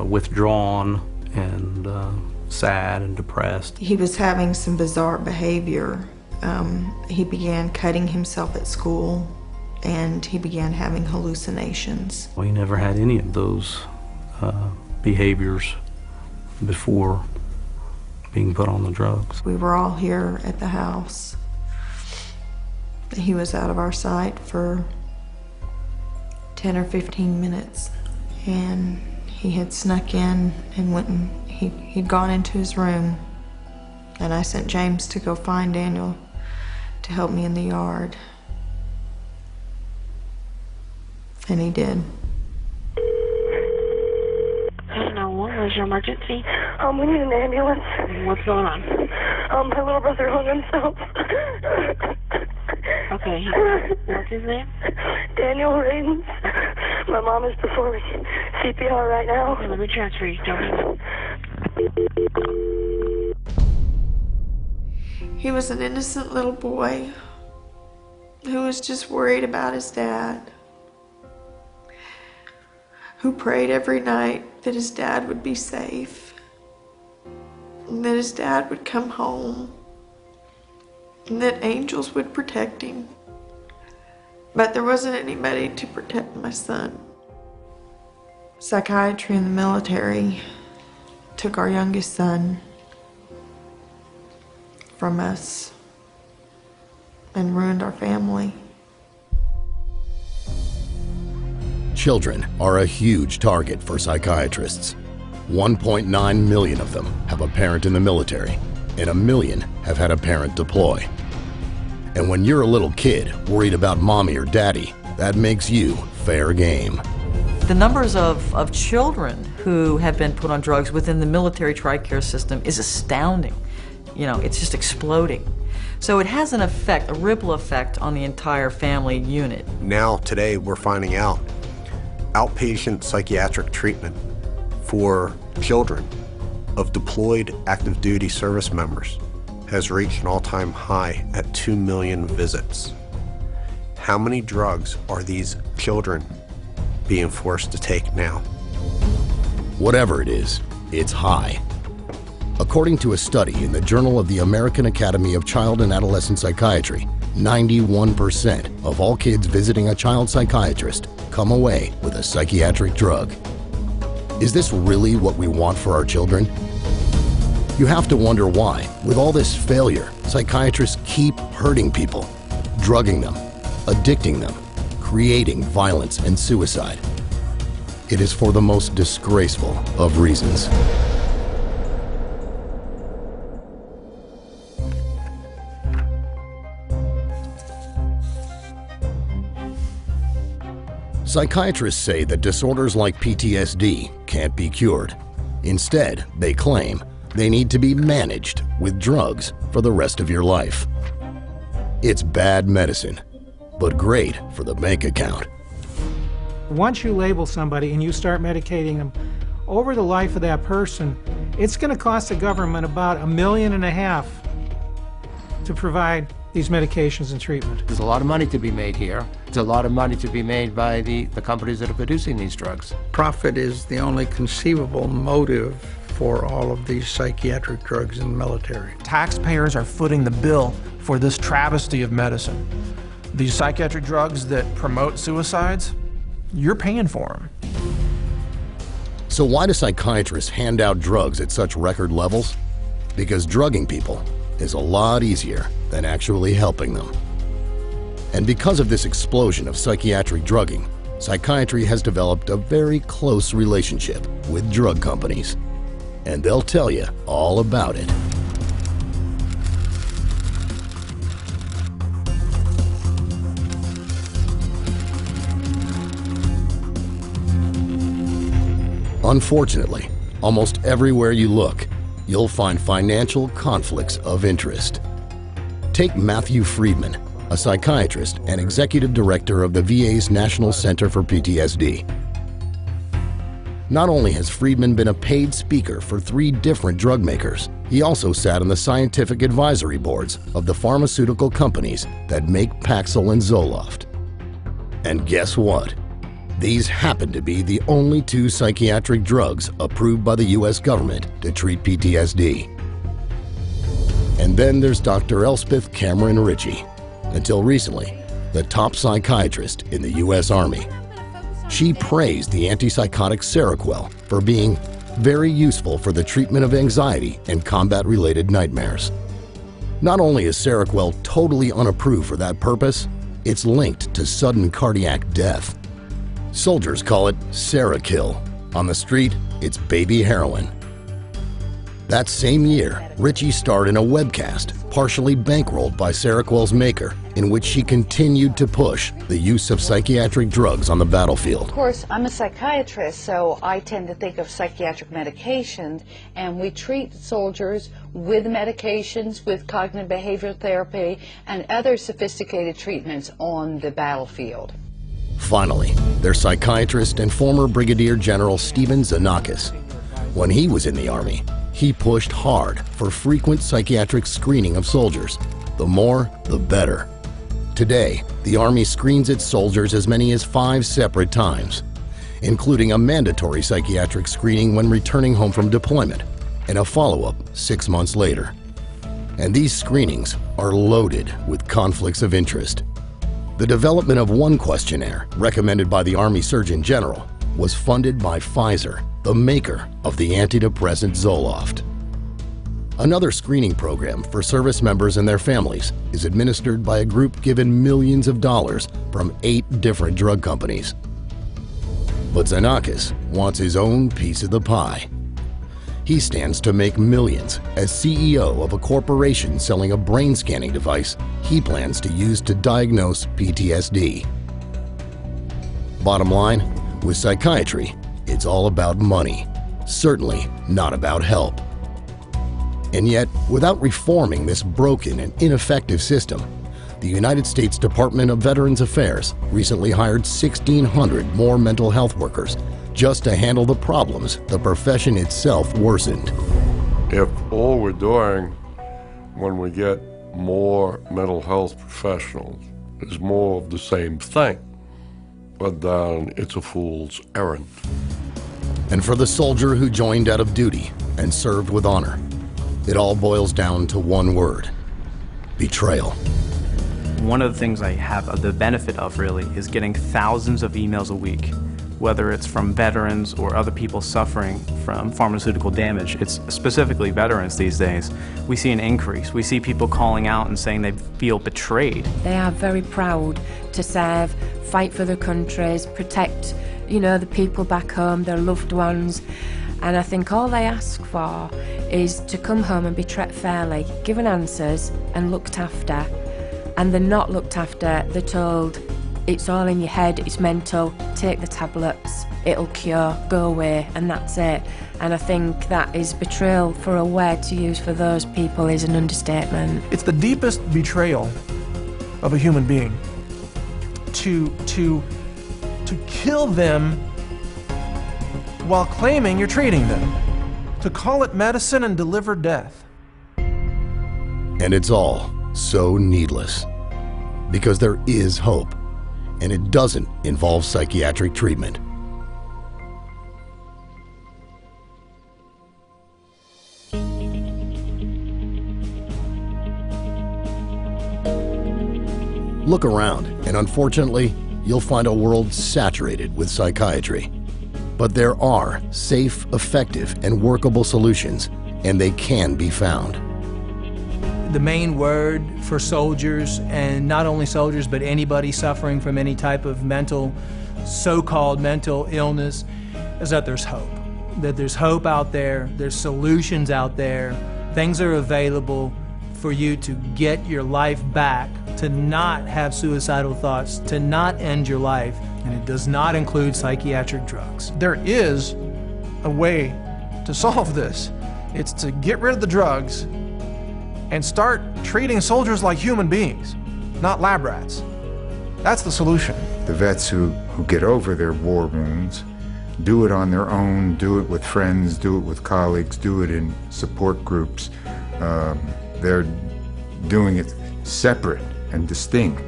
withdrawn and sad and depressed. He was having some bizarre behavior. He began cutting himself at school, and he began having hallucinations. Well, he never had any of those behaviors before being put on the drugs. We were all here at the house. He was out of our sight for 10 or 15 minutes, and he had snuck in and went and he'd gone into his room, and I sent James to go find Daniel to help me in the yard, and he did. What was your emergency? We need an ambulance. What's going on? My little brother hung himself. Okay, what's his name? Daniel Radens. My mom is performing CPR right now. Okay, let me transfer you. Don't He was an innocent little boy who was just worried about his dad, who prayed every night that his dad would be safe, and that his dad would come home, and that angels would protect him. But there wasn't anybody to protect my son. Psychiatry in the military took our youngest son from us and ruined our family. Children are a huge target for psychiatrists. 1.9 million of them have a parent in the military, and 1 million have had a parent deploy. And when you're a little kid worried about mommy or daddy, that makes you fair game. The numbers of children who have been put on drugs within the military TRICARE system is astounding. You know, it's just exploding. So it has an effect, a ripple effect on the entire family unit. Now, today, we're finding out outpatient psychiatric treatment for children of deployed active duty service members has reached an all-time high at 2 million visits. How many drugs are these children being forced to take now? Whatever it is, it's high. According to a study in the Journal of the American Academy of Child and Adolescent Psychiatry, 91% of all kids visiting a child psychiatrist come away with a psychiatric drug. Is this really what we want for our children? You have to wonder why, with all this failure, psychiatrists keep hurting people, drugging them, addicting them, creating violence and suicide. It is for the most disgraceful of reasons. Psychiatrists say that disorders like PTSD can't be cured. Instead, they claim they need to be managed with drugs for the rest of your life. It's bad medicine, but great for the bank account. Once you label somebody and you start medicating them, over the life of that person, it's going to cost the government about $1.5 million to provide these medications and treatment. There's a lot of money to be made here. There's a lot of money to be made by the companies that are producing these drugs. Profit is the only conceivable motive for all of these psychiatric drugs in the military. Taxpayers are footing the bill for this travesty of medicine. These psychiatric drugs that promote suicides, you're paying for them. So why do psychiatrists hand out drugs at such record levels? Because drugging people is a lot easier than actually helping them. And because of this explosion of psychiatric drugging, psychiatry has developed a very close relationship with drug companies. And they'll tell you all about it. Unfortunately, almost everywhere you look, you'll find financial conflicts of interest. Take Matthew Friedman, a psychiatrist and executive director of the VA's National Center for PTSD. Not only has Friedman been a paid speaker for 3 different drug makers, he also sat on the scientific advisory boards of the pharmaceutical companies that make Paxil and Zoloft. And guess what? These happen to be the only 2 psychiatric drugs approved by the US government to treat PTSD. And then there's Dr. Elspeth Cameron Ritchie, until recently, the top psychiatrist in the US Army. She praised the antipsychotic Seroquel for being very useful for the treatment of anxiety and combat-related nightmares. Not only is Seroquel totally unapproved for that purpose, it's linked to sudden cardiac death. Soldiers call it Serokill. On the street, it's baby heroin. That same year, Ritchie starred in a webcast partially bankrolled by Seroquel's maker, in which she continued to push the use of psychiatric drugs on the battlefield. Of course, I'm a psychiatrist, so I tend to think of psychiatric medications, and we treat soldiers with medications, with cognitive behavioral therapy, and other sophisticated treatments on the battlefield. Finally, their psychiatrist and former Brigadier General Stephen Xenakis. When he was in the Army, he pushed hard for frequent psychiatric screening of soldiers. The more, the better. Today, the Army screens its soldiers as many as 5 separate times, including a mandatory psychiatric screening when returning home from deployment and a follow-up 6 months later. And these screenings are loaded with conflicts of interest. The development of one questionnaire, recommended by the Army Surgeon General, was funded by Pfizer, the maker of the antidepressant Zoloft. Another screening program for service members and their families is administered by a group given millions of dollars from 8 different drug companies. But Xenakis wants his own piece of the pie. He stands to make millions as CEO of a corporation selling a brain scanning device he plans to use to diagnose PTSD. Bottom line, with psychiatry, it's all about money, certainly not about help. And yet, without reforming this broken and ineffective system, the United States Department of Veterans Affairs recently hired 1,600 more mental health workers just to handle the problems the profession itself worsened. If all we're doing when we get more mental health professionals is more of the same thing, but then it's a fool's errand. And for the soldier who joined out of duty and served with honor, it all boils down to one word: betrayal. One of the things I have the benefit of, really, is getting thousands of emails a week, whether it's from veterans or other people suffering from pharmaceutical damage. It's specifically veterans these days. We see an increase. We see people calling out and saying they feel betrayed. They are very proud to serve, fight for their countries, protect, the people back home, their loved ones. And I think all they ask for is to come home and be treated fairly, given answers and looked after. And they're not looked after. They're told, it's all in your head, it's mental, take the tablets, it'll cure, go away, and that's it. And I think that is betrayal. For a word to use for those people is an understatement. It's the deepest betrayal of a human being to kill them while claiming you're treating them, to call it medicine and deliver death. And it's all so needless, because there is hope, and it doesn't involve psychiatric treatment. Look around, and unfortunately, you'll find a world saturated with psychiatry. But there are safe, effective, and workable solutions, and they can be found. The main word for soldiers, and not only soldiers, but anybody suffering from any type of so-called mental illness, is that there's hope. That there's hope out there, there's solutions out there, things are available for you to get your life back, to not have suicidal thoughts, to not end your life, and it does not include psychiatric drugs. There is a way to solve this. It's to get rid of the drugs and start treating soldiers like human beings, not lab rats. That's the solution. The vets who get over their war wounds do it on their own, do it with friends, do it with colleagues, do it in support groups. They're doing it separate and distinct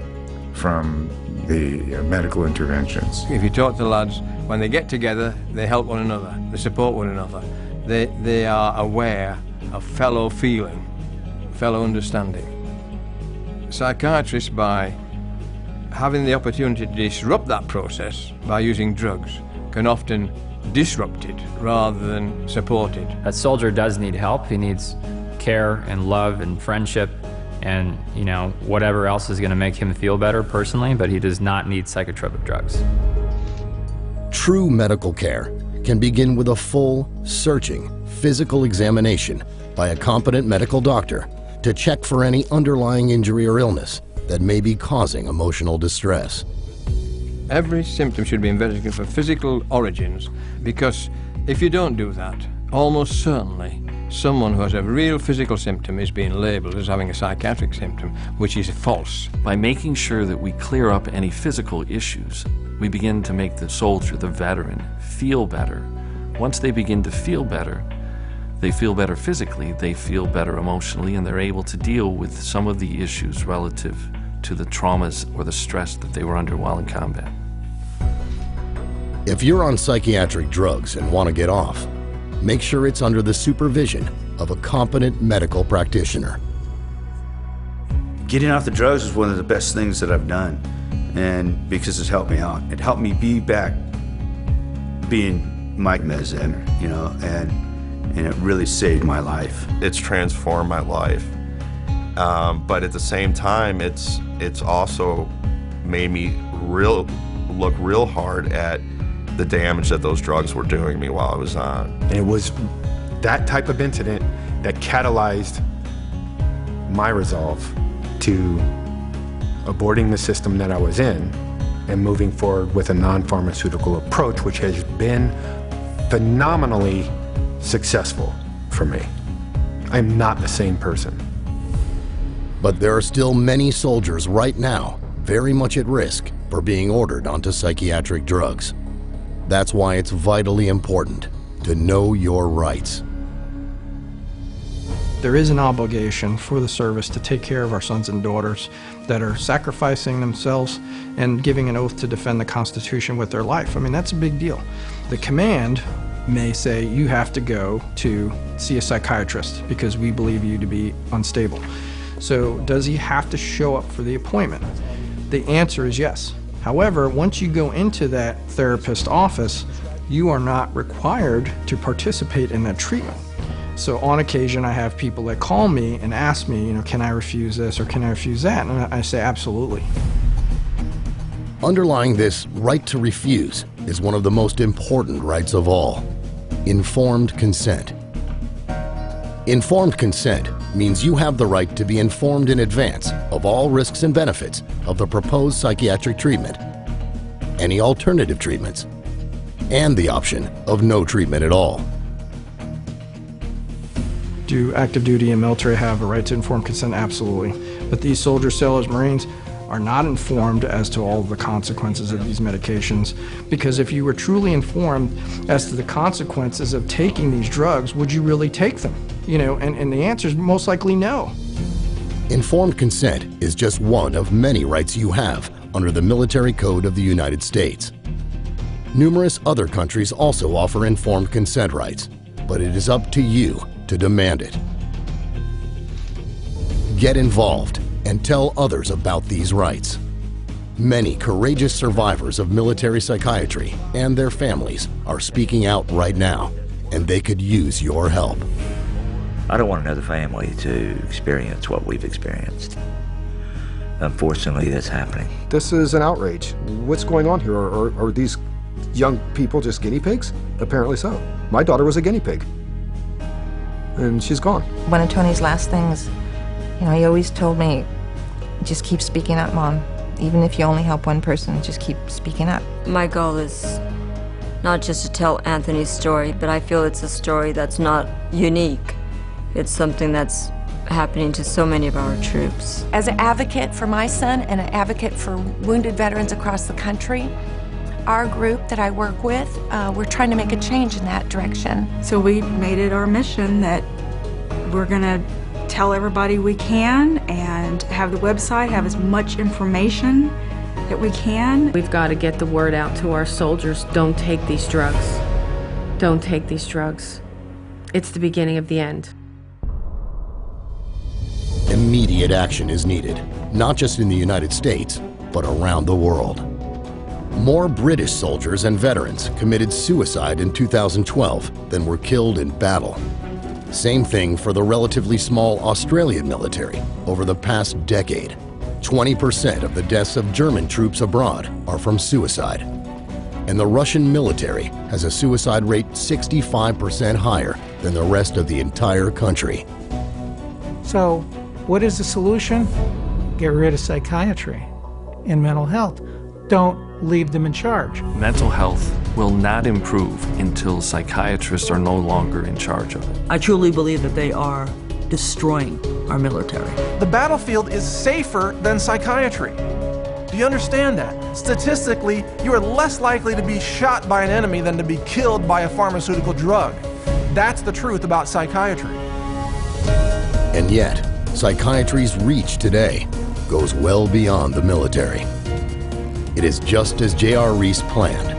from the medical interventions. If you talk to lads, when they get together, they help one another, they support one another. They are aware of fellow feeling, fellow understanding. Psychiatrists, by having the opportunity to disrupt that process by using drugs, can often disrupt it rather than support it. A soldier does need help. He needs care and love and friendship and, whatever else is going to make him feel better personally, but he does not need psychotropic drugs. True medical care can begin with a full, searching, physical examination by a competent medical doctor to check for any underlying injury or illness that may be causing emotional distress. Every symptom should be investigated for physical origins, because if you don't do that, almost certainly someone who has a real physical symptom is being labeled as having a psychiatric symptom, which is false. By making sure that we clear up any physical issues, we begin to make the soldier, the veteran, feel better. Once they begin to feel better, they feel better physically, they feel better emotionally, and they're able to deal with some of the issues relative to the traumas or the stress that they were under while in combat. If you're on psychiatric drugs and want to get off, make sure it's under the supervision of a competent medical practitioner. Getting off the drugs is one of the best things that I've done, and because it's helped me out. It helped me be back being Mike Mezin, and it really saved my life. It's transformed my life, but at the same time, it's also made me look real hard at the damage that those drugs were doing me while I was on. And it was that type of incident that catalyzed my resolve to aborting the system that I was in and moving forward with a non-pharmaceutical approach, which has been phenomenally successful for me. I'm not the same person. But there are still many soldiers right now very much at risk for being ordered onto psychiatric drugs. That's why it's vitally important to know your rights. There is an obligation for the service to take care of our sons and daughters that are sacrificing themselves and giving an oath to defend the Constitution with their life. I mean, that's a big deal. The command may say you have to go to see a psychiatrist because we believe you to be unstable. So does he have to show up for the appointment? The answer is yes. However, once you go into that therapist's office, you are not required to participate in that treatment. So on occasion, I have people that call me and ask me, can I refuse this or can I refuse that? And I say, absolutely. Underlying this right to refuse is one of the most important rights of all: informed consent. Informed consent means you have the right to be informed in advance of all risks and benefits of the proposed psychiatric treatment, any alternative treatments, and the option of no treatment at all. Do active duty and military have a right to informed consent? Absolutely. But these soldiers, sailors, Marines are not informed as to all of the consequences of these medications, because if you were truly informed as to the consequences of taking these drugs, would you really take them? And the answer is most likely no. Informed consent is just one of many rights you have under the Military Code of the United States. Numerous other countries also offer informed consent rights, but it is up to you to demand it. Get involved and tell others about these rights. Many courageous survivors of military psychiatry and their families are speaking out right now, and they could use your help. I don't want another family to experience what we've experienced. Unfortunately, that's happening. This is an outrage. What's going on here? Are these young people just guinea pigs? Apparently so. My daughter was a guinea pig, and she's gone. One of Tony's last things, he always told me, just keep speaking up, Mom. Even if you only help one person, just keep speaking up. My goal is not just to tell Anthony's story, but I feel it's a story that's not unique. It's something that's happening to so many of our troops. As an advocate for my son and an advocate for wounded veterans across the country, our group that I work with, we're trying to make a change in that direction. So we made it our mission that we're gonna tell everybody we can and have the website have as much information that we can. We've got to get the word out to our soldiers. Don't take these drugs. Don't take these drugs. It's the beginning of the end. Immediate action is needed, not just in the United States, but around the world. More British soldiers and veterans committed suicide in 2012 than were killed in battle. Same thing for the relatively small Australian military over the past decade. 20% of the deaths of German troops abroad are from suicide. And the Russian military has a suicide rate 65% higher than the rest of the entire country. So, what is the solution? Get rid of psychiatry and mental health. Don't leave them in charge. Mental health will not improve until psychiatrists are no longer in charge of it. I truly believe that they are destroying our military. The battlefield is safer than psychiatry. Do you understand that? Statistically, you are less likely to be shot by an enemy than to be killed by a pharmaceutical drug. That's the truth about psychiatry. And yet, psychiatry's reach today goes well beyond the military. It is just as J.R. Reese planned.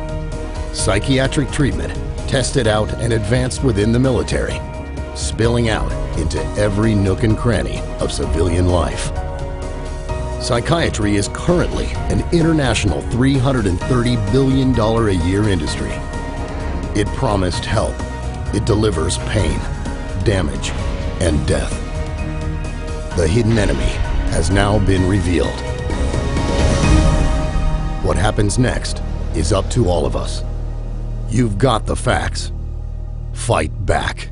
Psychiatric treatment tested out and advanced within the military, spilling out into every nook and cranny of civilian life. Psychiatry is currently an international $330 billion a year industry. It promised help. It delivers pain, damage, and death. The hidden enemy has now been revealed. What happens next is up to all of us. You've got the facts. Fight back.